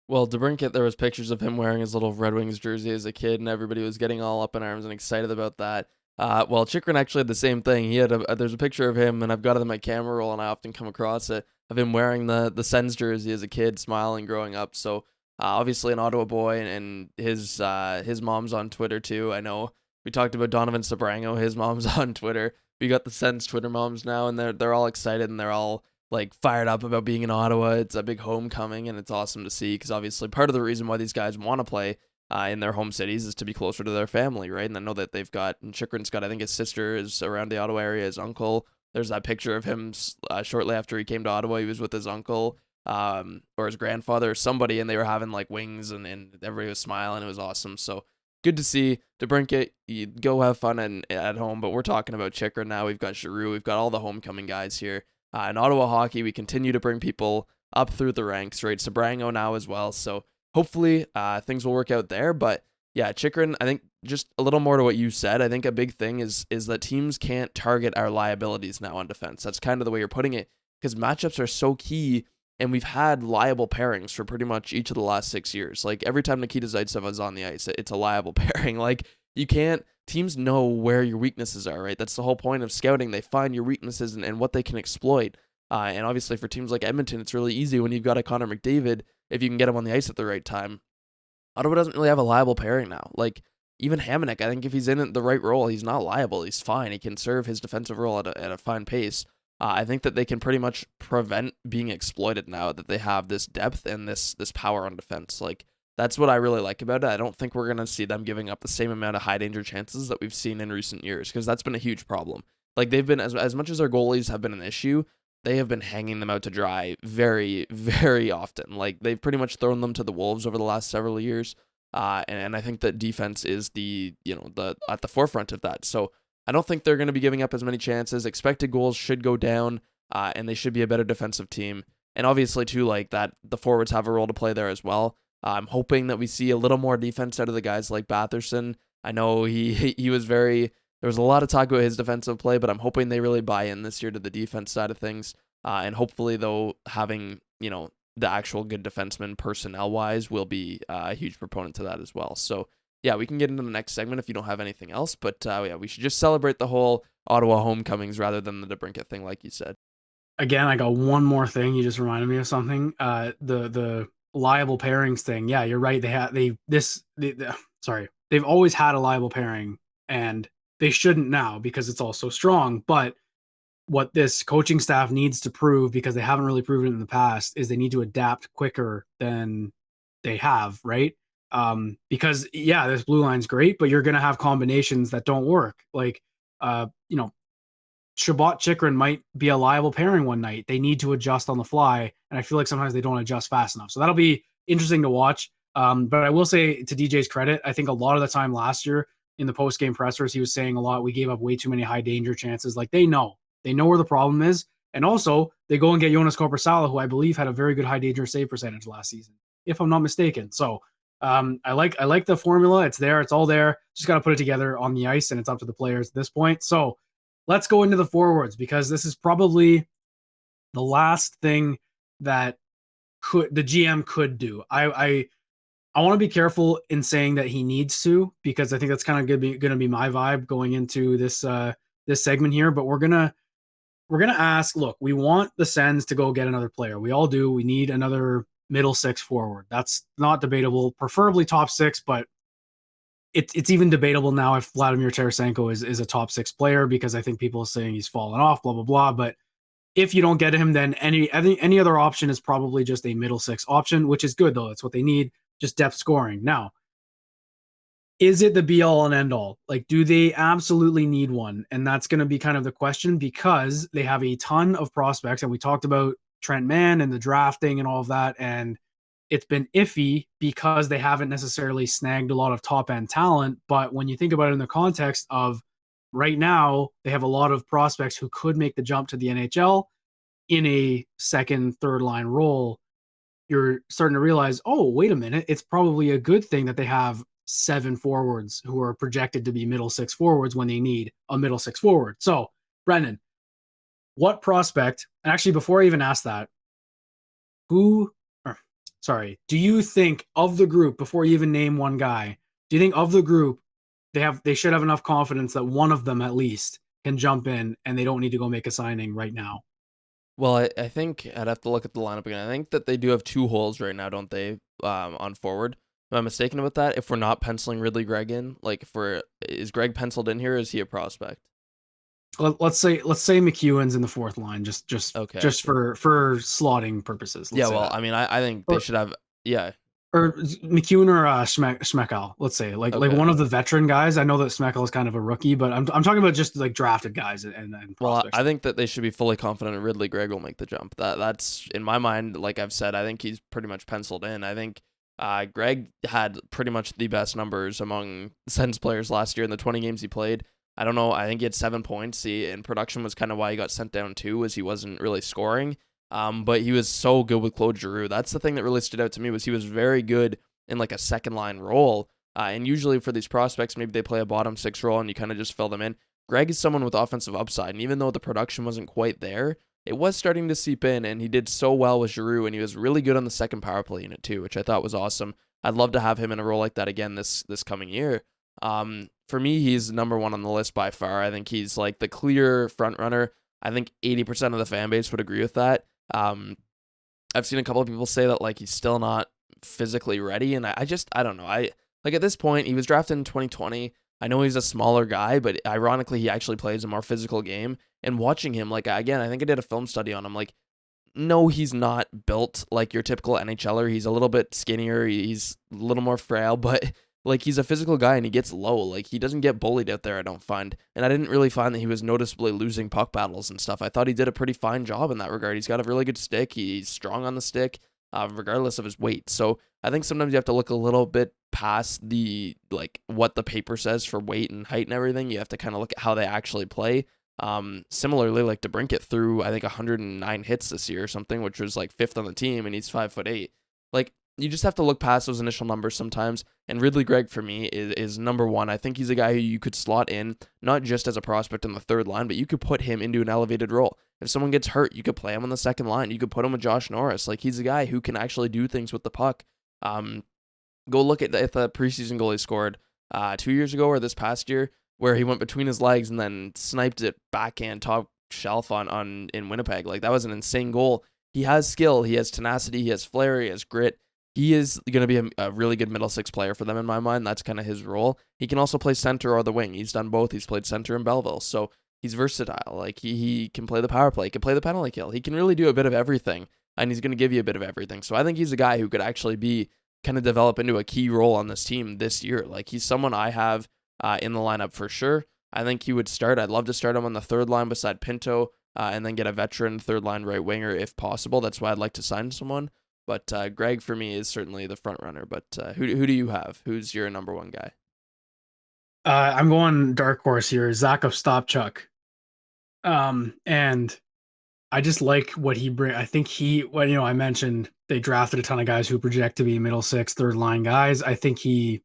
[SPEAKER 2] Well, DeBrincat, there was pictures of him wearing his little Red Wings jersey as a kid, and everybody was getting all up in arms and excited about that. Well, Chychrun actually had the same thing. He had there's a picture of him, and I've got it in my camera roll, and I often come across it, of him wearing the Sens jersey as a kid, smiling, growing up. So obviously an Ottawa boy, and his mom's on Twitter too. I know we talked about Donovan Sabrango. His mom's on Twitter. We got the Sens Twitter moms now, and they're all excited, and they're all like fired up about being in Ottawa. It's a big homecoming, and it's awesome to see because obviously part of the reason why these guys want to play in their home cities is to be closer to their family, right? And I know that they've got, and Chychrun's got, I think his sister is around the Ottawa area, his uncle. There's that picture of him shortly after he came to Ottawa. He was with his uncle or his grandfather or somebody, and they were having like wings, and everybody was smiling. It was awesome. So good to see. DeBrincat, you go have fun at home, but we're talking about Chychrun now. We've got Giroux. We've got all the homecoming guys here. In Ottawa hockey, we continue to bring people up through the ranks, right? Sabrango now as well. So hopefully things will work out there. But yeah, Chychrun, I think just a little more to what you said. I think a big thing is that teams can't target our liabilities now on defense. That's kind of the way you're putting it, because matchups are so key, and we've had liable pairings for pretty much each of the last 6 years. Like every time Nikita Zaitsev is on the ice, it's a liable pairing. Like you can't. Teams know where your weaknesses are, right? That's the whole point of scouting. They find your weaknesses and what they can exploit. And obviously for teams like Edmonton, it's really easy when you've got a Connor McDavid, if you can get him on the ice at the right time. Ottawa doesn't really have a liable pairing now. Like even Hamonic, I think if he's in the right role, he's not liable. He's fine. He can serve his defensive role at a fine pace. I think that they can pretty much prevent being exploited now that they have this depth and this power on defense. Like that's what I really like about it. I don't think we're going to see them giving up the same amount of high danger chances that we've seen in recent years, because that's been a huge problem. Like they've been, as much as their goalies have been an issue, they have been hanging them out to dry very, very often. Like they've pretty much thrown them to the wolves over the last several years. And I think that defense is the at the forefront of that. So I don't think they're going to be giving up as many chances. Expected goals should go down, and they should be a better defensive team. And obviously too, like that, the forwards have a role to play there as well. I'm hoping that we see a little more defense out of the guys like Batherson. I know he was very, there was a lot of talk about his defensive play, but I'm hoping they really buy in this year to the defense side of things. And hopefully, though, having, the actual good defenseman personnel-wise will be a huge proponent to that as well. So, yeah, we can get into the next segment if you don't have anything else. But, yeah, we should just celebrate the whole Ottawa homecomings rather than the DeBrincat thing, like you said.
[SPEAKER 1] Again, I got one more thing. You just reminded me of something. The liable pairings thing. Yeah, you're right. They've always had a liable pairing, and they shouldn't now because it's all so strong. But what this coaching staff needs to prove, because they haven't really proven it in the past, is they need to adapt quicker than they have, right? Because yeah, this blue line's great, but you're gonna have combinations that don't work. Like Chabot Chychrun might be a liable pairing one night. They need to adjust on the fly, and I feel like sometimes they don't adjust fast enough. So that'll be interesting to watch. But I will say, to DJ's credit, I think a lot of the time last year in the post-game pressers, he was saying a lot, we gave up way too many high danger chances. Like they know where the problem is. And also they go and get Jonas Korpisalo, who I believe had a very good high danger save percentage last season, if I'm not mistaken. So I like the formula. It's there. It's all there. Just got to put it together on the ice, and it's up to the players at this point. So let's go into the forwards, because this is probably the last thing that the GM could do. I want to be careful in saying that he needs to, because I think that's kind of going to be my vibe going into this segment here. But we're gonna ask. Look, we want the Sens to go get another player. We all do. We need another middle six forward. That's not debatable. Preferably top six, but it's even debatable now if Vladimir Tarasenko is a top six player, because I think people are saying he's fallen off, blah, blah, blah. But if you don't get him, then any other option is probably just a middle six option, which is good, though. That's what they need. just depth scoring. Now, is it the be all and end all? Like, do they absolutely need one? And that's going to be kind of the question, because they have a ton of prospects. And we talked about Trent Mann and the drafting and all of that. And it's been iffy because they haven't necessarily snagged a lot of top end talent. But when you think about it in the context of right now, they have a lot of prospects who could make the jump to the NHL in a second, third line role. You're starting to realize, oh, wait a minute, it's probably a good thing that they have 7 forwards who are projected to be middle 6 forwards when they need a middle 6 forward. So, Brennan, what prospect, and actually before I even ask that, do you think of the group, before you even name one guy, do you think of the group they should have enough confidence that one of them at least can jump in and they don't need to go make a signing right now?
[SPEAKER 2] Well, I think I'd have to look at the lineup again. I think that they do have 2 holes right now, don't they? On forward. Am I mistaken about that? If we're not penciling Ridley Gregg in, like is Gregg penciled in here? Or is he a prospect?
[SPEAKER 1] Let's say McEwen's in the fourth line,
[SPEAKER 2] Okay.
[SPEAKER 1] just for slotting purposes.
[SPEAKER 2] Yeah, well, I mean, I think they should have. Yeah.
[SPEAKER 1] Or McEwen or Schmeckel, let's say, like one of the veteran guys. I know that Schmeckel is kind of a rookie, but I'm talking about just like drafted guys and
[SPEAKER 2] well,
[SPEAKER 1] prospects.
[SPEAKER 2] I think that they should be fully confident Ridley Gregg will make the jump. That's in my mind. Like I've said, I think he's pretty much penciled in. I think Gregg had pretty much the best numbers among Sens players last year in the 20 games he played. I don't know. I think he had 7 points. And production was kind of why he got sent down too, as he wasn't really scoring. But he was so good with Claude Giroux. That's the thing that really stood out to me, was he was very good in like a second line role. And usually for these prospects, maybe they play a bottom 6 role and you kind of just fill them in. Gregg is someone with offensive upside, and even though the production wasn't quite there, it was starting to seep in, and he did so well with Giroux, and he was really good on the second power play unit too, which I thought was awesome. I'd love to have him in a role like that again this coming year. For me, he's number 1 on the list by far. I think he's like the clear front runner. I think 80% of the fan base would agree with that. I've seen a couple of people say that like he's still not physically ready, and I don't know. I like at this point, he was drafted in 2020. I know he's a smaller guy, but ironically, he actually plays a more physical game. And watching him, like again, I think I did a film study on him. Like, no, he's not built like your typical NHLer. He's a little bit skinnier. He's a little more frail, but like he's a physical guy and he gets low. Like he doesn't get bullied out there, I don't find. And I didn't really find that he was noticeably losing puck battles and stuff. I thought he did a pretty fine job in that regard. He's got a really good stick. He's strong on the stick, regardless of his weight. So I think sometimes you have to look a little bit past the like what the paper says for weight and height and everything. You have to kind of look at how they actually play. Similarly, like DeBrincat threw I think 109 hits this year or something, which was like 5th on the team, and he's 5'8". Like you just have to look past those initial numbers sometimes. And Ridley Gregg for me is number 1. I think he's a guy who you could slot in not just as a prospect on the third line, but you could put him into an elevated role. If someone gets hurt, you could play him on the second line. You could put him with Josh Norris. Like he's a guy who can actually do things with the puck. Go look at the preseason goal he scored 2 years ago or this past year, where he went between his legs and then sniped it backhand top shelf on in Winnipeg. Like that was an insane goal. He has skill, he has tenacity, he has flair, he has grit. He is going to be a really good middle 6 player for them in my mind. That's kind of his role. He can also play center or the wing. He's done both. He's played center in Belleville, so he's versatile. Like he can play the power play, he can play the penalty kill. He can really do a bit of everything, and he's going to give you a bit of everything. So I think he's a guy who could actually be kind of develop into a key role on this team this year. Like he's someone I have in the lineup for sure. I think he would start. I'd love to start him on the third line beside Pinto, and then get a veteran third line right winger if possible. That's why I'd like to sign someone. But Gregg for me is certainly the front runner. But who do you have? Who's your number 1 guy?
[SPEAKER 1] I'm going dark horse here, Jakob Chychrun. And I just like what he brings. I think I mentioned they drafted a ton of guys who project to be middle 6, third line guys. I think he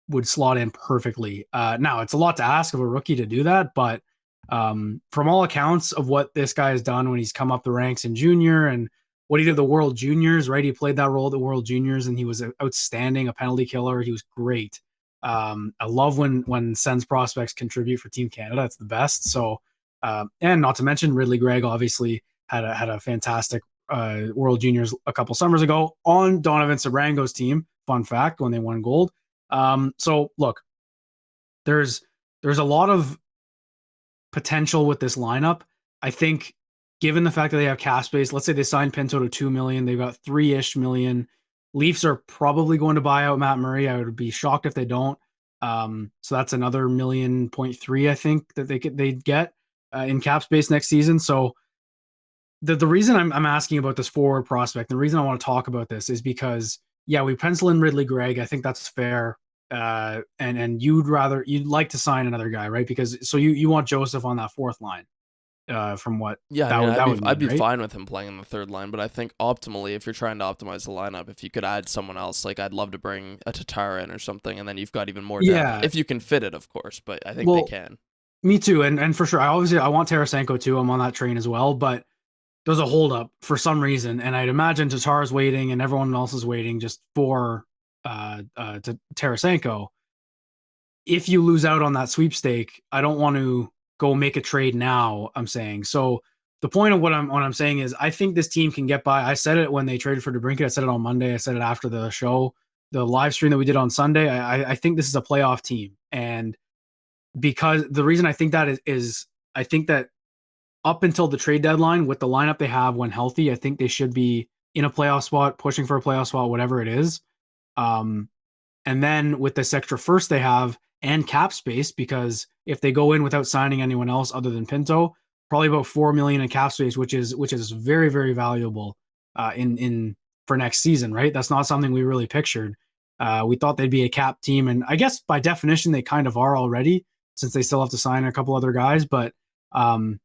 [SPEAKER 1] would slot in perfectly. Now it's a lot to ask of a rookie to do that, but from all accounts of what this guy has done when he's come up the ranks in junior and what he did at the World Juniors, right? He played that role at the World Juniors and he was outstanding, a penalty killer. He was great. I love when Sens prospects contribute for Team Canada. It's the best. So, and not to mention Ridley Gregg obviously had a fantastic World Juniors a couple summers ago on Donovan Sabrango's team. Fun fact, when they won gold. So look, there's a lot of potential with this lineup. I think given the fact that they have cap space, let's say they signed Pinto to $2 million, they've got $3-ish million Leafs are probably going to buy out Matt Murray. I would be shocked if they don't. So that's another 1.3 million, I think, that they'd get in cap space next season. So the reason I'm asking about this forward prospect, the reason I want to talk about this is because yeah, we pencil in Ridley Gregg. I think that's fair. And you'd like to sign another guy, right? Because so you want Joseph on that fourth line, from what
[SPEAKER 2] Yeah, I
[SPEAKER 1] that
[SPEAKER 2] mean,
[SPEAKER 1] would
[SPEAKER 2] I'd
[SPEAKER 1] mean,
[SPEAKER 2] be
[SPEAKER 1] right?
[SPEAKER 2] fine with him playing in the third line, but I think optimally, if you're trying to optimize the lineup, if you could add someone else, like I'd love to bring a Tatar in or something, and then you've got even more depth
[SPEAKER 1] Yeah.
[SPEAKER 2] if you can fit it, of course. But I think they
[SPEAKER 1] Well,
[SPEAKER 2] can.
[SPEAKER 1] me too, and for sure, I want Tarasenko too. I'm on that train as well, but there's a holdup for some reason, and I'd imagine Tatar's waiting and everyone else is waiting just for to Tarasenko. If you lose out on that sweepstake, I don't want to go make a trade now. I'm saying so. The point of what I'm saying is I think this team can get by. I said it when they traded for DeBrincat. I said it on Monday. I said it after the show, the live stream that we did on Sunday. I think this is a playoff team, and because the reason I think that is I think that up until the trade deadline with the lineup they have when healthy, I think they should be in a playoff spot, pushing for a playoff spot, whatever it is. Um, and then with this extra first they have and cap space, because if they go in without signing anyone else other than Pinto, probably about 4 million in cap space, which is very very valuable in for next season. Right, that's not something we really pictured. We thought they'd be a cap team, and I guess by definition they kind of are already, since they still have to sign a couple other guys. But um,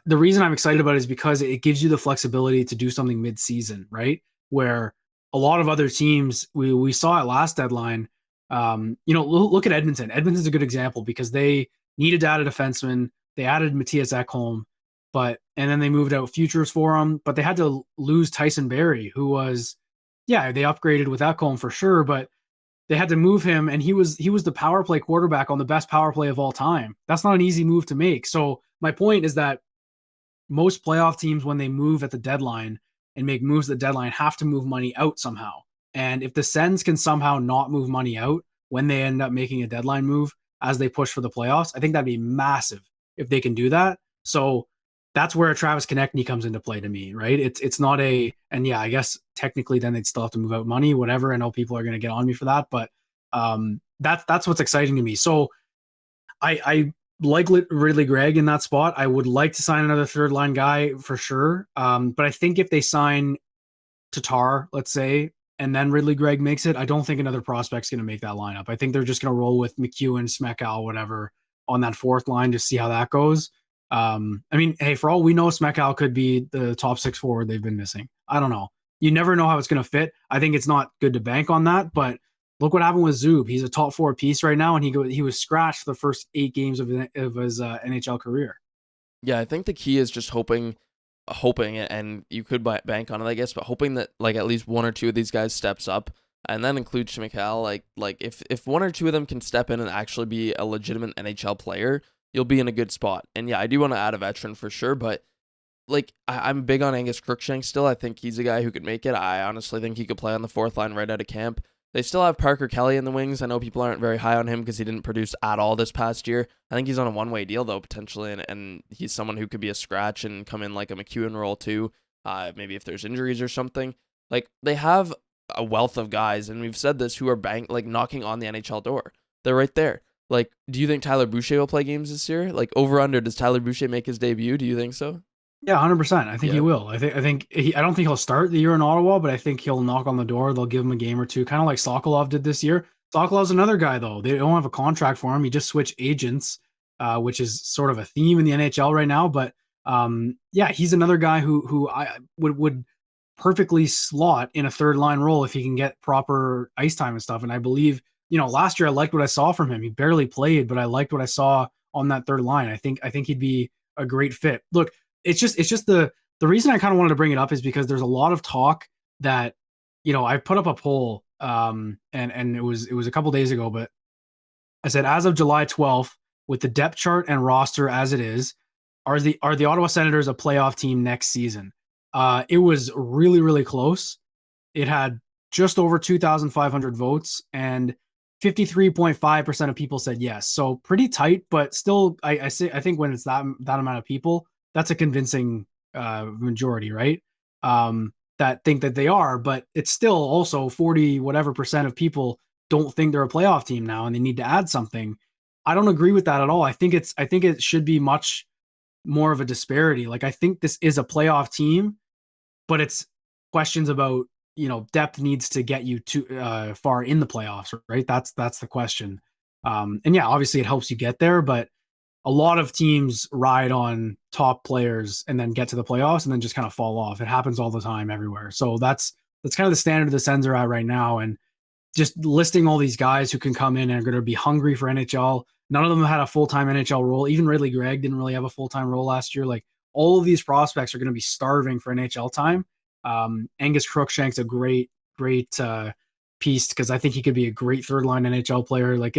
[SPEAKER 1] the reason I'm excited about it is because it gives you the flexibility to do something mid-season, right? Where a lot of other teams, we saw it last deadline. Look at Edmonton. Edmonton's a good example because they needed to add a defenseman. They added Matthias Ekholm, and then they moved out futures for him. But they had to lose Tyson Barrie, who was, yeah, they upgraded with Ekholm for sure, but they had to move him, and he was the power play quarterback on the best power play of all time. That's not an easy move to make. So my point is that most playoff teams, when they move at the deadline and make moves at the deadline, have to move money out somehow. And if the Sens can somehow not move money out when they end up making a deadline move as they push for the playoffs, I think that'd be massive if they can do that. So that's where Travis Konechny comes into play to me, right? It's not a, and yeah, I guess technically then they'd still have to move out money, whatever. I know people are going to get on me for that, but that's what's exciting to me. So I like Ridley Gregg in that spot. I would like to sign another third line guy for sure. But I think if they sign Tatar, let's say, and then Ridley Gregg makes it, I don't think another prospect's going to make that lineup. I think they're just going to roll with McEwen, Smekal, whatever on that fourth line to see how that goes. I mean, hey, for all we know, Smekal could be the top six forward they've been missing. I don't know. You never know how it's going to fit. I think it's not good to bank on that, but look what happened with Zub. He's a top four piece right now, and he was scratched the first 8 games of his NHL career.
[SPEAKER 2] Yeah, I think the key is just hoping, and you could bank on it, I guess, but hoping that like at least one or two of these guys steps up, and that includes Schmeichel. Like if one or two of them can step in and actually be a legitimate NHL player, you'll be in a good spot. And yeah, I do want to add a veteran for sure, but like I'm big on Angus Crookshank still. I think he's a guy who could make it. I honestly think he could play on the fourth line right out of camp. They still have Parker Kelly in the wings. I know people aren't very high on him because he didn't produce at all this past year. I think he's on a one-way deal though potentially, and he's someone who could be a scratch and come in like a McEwen role too. Maybe if there's injuries or something. Like they have a wealth of guys, and we've said this, who are knocking on the NHL door. They're right there. Like, do you think Tyler Boucher will play games this year? Like over under, does Tyler Boucher make his debut? Do you think so?
[SPEAKER 1] Yeah, 100%. I think he
[SPEAKER 2] Yeah.
[SPEAKER 1] will. I don't think he'll start the year in Ottawa, but I think he'll knock on the door. They'll give him a game or two, kind of like Sokolov did this year. Sokolov's another guy though. They don't have a contract for him. He just switched agents, which is sort of a theme in the NHL right now. But yeah, he's another guy who I would perfectly slot in a third line role if he can get proper ice time and stuff. And I believe, last year I liked what I saw from him. He barely played, but I liked what I saw on that third line. I think he'd be a great fit. Look, it's just the reason I kind of wanted to bring it up is because there's a lot of talk that, I put up a poll, and it was a couple days ago, but I said, as of July 12th, with the depth chart and roster as it is, are the Ottawa Senators a playoff team next season? It was really really close. It had just over 2,500 votes, and 53.5% of people said yes. So pretty tight, but still, I think when it's that amount of people, that's a convincing majority, right? that think that they are, but it's still also 40 whatever percent of people don't think they're a playoff team now and they need to add something. I don't agree with that at all. I think it should be much more of a disparity. Like I think this is a playoff team, but it's questions about, depth needs to get you to far in the playoffs, right? That's the question. And yeah, obviously it helps you get there, but a lot of teams ride on top players and then get to the playoffs and then just kind of fall off. It happens all the time everywhere. So that's kind of the standard the Sens are at right now. And just listing all these guys who can come in and are going to be hungry for NHL. None of them had a full-time NHL role. Even Ridley Gregg didn't really have a full-time role last year. Like all of these prospects are going to be starving for NHL time. Angus Crookshank's a great piece because I think he could be a great third-line NHL player. Like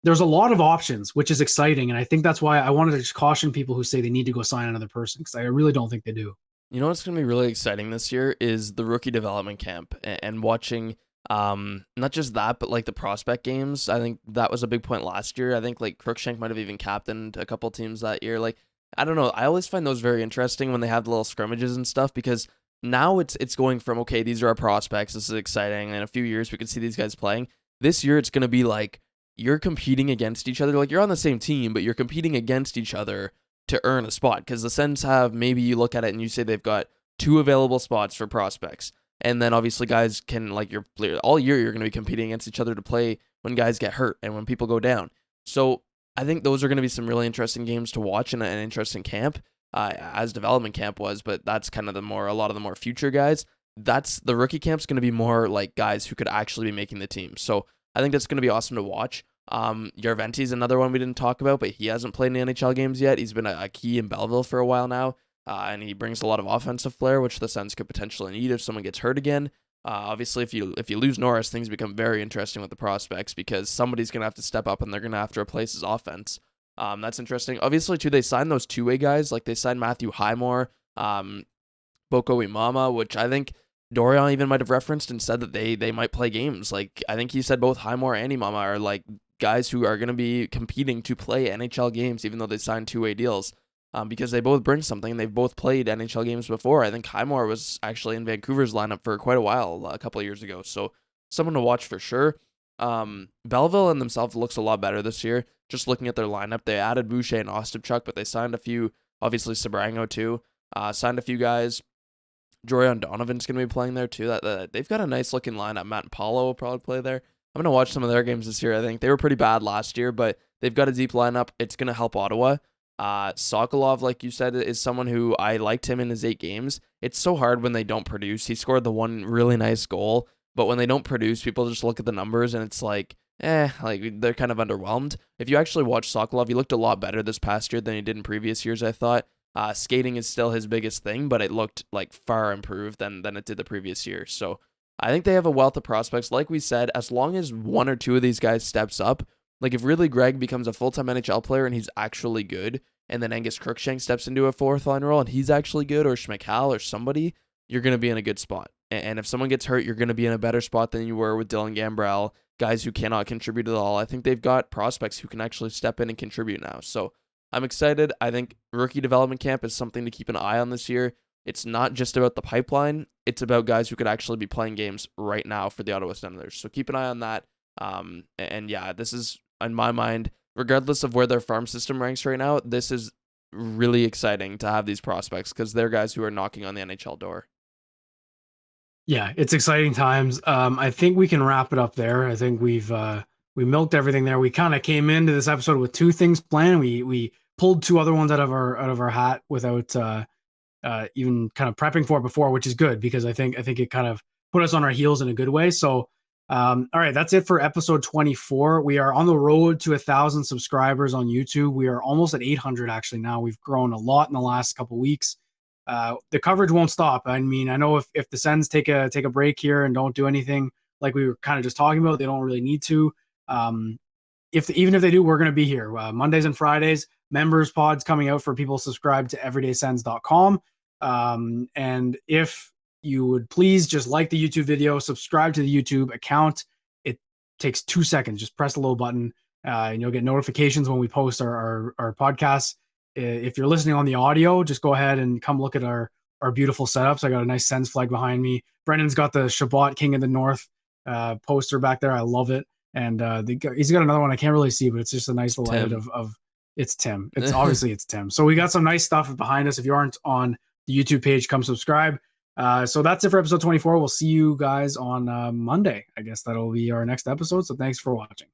[SPEAKER 1] there's a lot of options, which is exciting. And I think that's why I wanted to just caution people who say they need to go sign another person because I really don't think they do.
[SPEAKER 2] You know what's going to be really exciting this year is the rookie development camp and watching not just that, but like the prospect games. I think that was a big point last year. I think like Crookshank might have even captained a couple teams that year. Like, I don't know. I always find those very interesting when they have the little scrimmages and stuff because now it's going from, okay, these are our prospects. This is exciting. And in a few years, we could see these guys playing. This year, it's going to be like you're competing against each other. Like you're on the same team, but you're competing against each other to earn a spot because the Sens have, maybe you look at it and you say they've got 2 available spots for prospects. And then obviously guys can, like, all year you're going to be competing against each other to play when guys get hurt and when people go down. So I think those are going to be some really interesting games to watch in an interesting camp, as development camp was. But that's kind of a lot of the more future guys. That's the rookie camp's going to be more like guys who could actually be making the team. So I think that's going to be awesome to watch. Yarventi's another one we didn't talk about, but he hasn't played in the NHL games yet. He's been a key in Belleville for a while now. And he brings a lot of offensive flair, which the Sens could potentially need if someone gets hurt again. Obviously, if you lose Norris, things become very interesting with the prospects because somebody's going to have to step up and they're going to have to replace his offense. That's interesting. Obviously, too, they signed those two-way guys. Like, they signed Matthew Highmore, Boko Imama, which I think Dorion even might have referenced and said that they might play games. Like, I think he said both Highmore and Imama are, like, guys who are going to be competing to play NHL games, even though they signed two-way deals. Because they both bring something. They've both played NHL games before. I think Highmore was actually in Vancouver's lineup for quite a while, a couple of years ago. So someone to watch for sure. Belleville in themselves looks a lot better this year. Just looking at their lineup, they added Boucher and Ostapchuk, but they signed a few, obviously Sabrango too. Signed a few guys. Jorian Donovan's going to be playing there too. They've got a nice looking lineup. Matt and Paulo will probably play there. I'm going to watch some of their games this year. I think they were pretty bad last year, but they've got a deep lineup. It's going to help Ottawa. Sokolov, like you said, is someone who I liked him in his 8 games. It's so hard when they don't produce. He scored the one really nice goal, but when they don't produce, people just look at the numbers and it's like they're kind of underwhelmed. If you actually watch Sokolov, he looked a lot better this past year than he did in previous years, I thought. Skating is still his biggest thing, but it looked like far improved than it did the previous year. So I think they have a wealth of prospects. Like we said, as long as one or two of these guys steps up, like if Ridley Gregg becomes a full-time NHL player and he's actually good, and then Angus Crookshank steps into a fourth line role and he's actually good, or Schmeichel or somebody, you're going to be in a good spot. And if someone gets hurt, you're going to be in a better spot than you were with Dylan Gambrell, guys who cannot contribute at all. I think they've got prospects who can actually step in and contribute now. So I'm excited. I think rookie development camp is something to keep an eye on this year. It's not just about the pipeline. It's about guys who could actually be playing games right now for the Ottawa Senators. So keep an eye on that. And yeah, this is, in my mind, regardless of where their farm system ranks right now, this is really exciting to have these prospects because they're guys who are knocking on the NHL door.
[SPEAKER 1] Yeah, it's exciting times. I think we can wrap it up there. I think we milked everything there. We kind of came into this episode with 2 things planned. We pulled 2 other ones out of our hat without even kind of prepping for it before, which is good because I think it kind of put us on our heels in a good way. So all right, that's it for episode 24. We are on the road to 1,000 subscribers on YouTube. We are almost at 800 actually now. We've grown a lot in the last couple of weeks. The coverage won't stop. I mean, I know if the Sens take a break here and don't do anything like we were kind of just talking about, they don't really need to. Even if they do, we're going to be here Mondays and Fridays. Members pods coming out for people subscribed to everydaysens.com. And if you would please just like the YouTube video, subscribe to the YouTube account. It takes 2 seconds. Just press the little button and you'll get notifications when we post our podcasts. If you're listening on the audio, just go ahead and come look at our our beautiful setups. I got a nice Sens flag behind me. Brennan's got the Shabbat King of the North poster back there. I love it. And he's got another one I can't really see, but it's just a nice little edit of it's Tim. It's obviously it's Tim. So we got some nice stuff behind us. If you aren't on the YouTube page, come subscribe. So that's it for episode 24. We'll see you guys on Monday. I guess that'll be our next episode. So thanks for watching.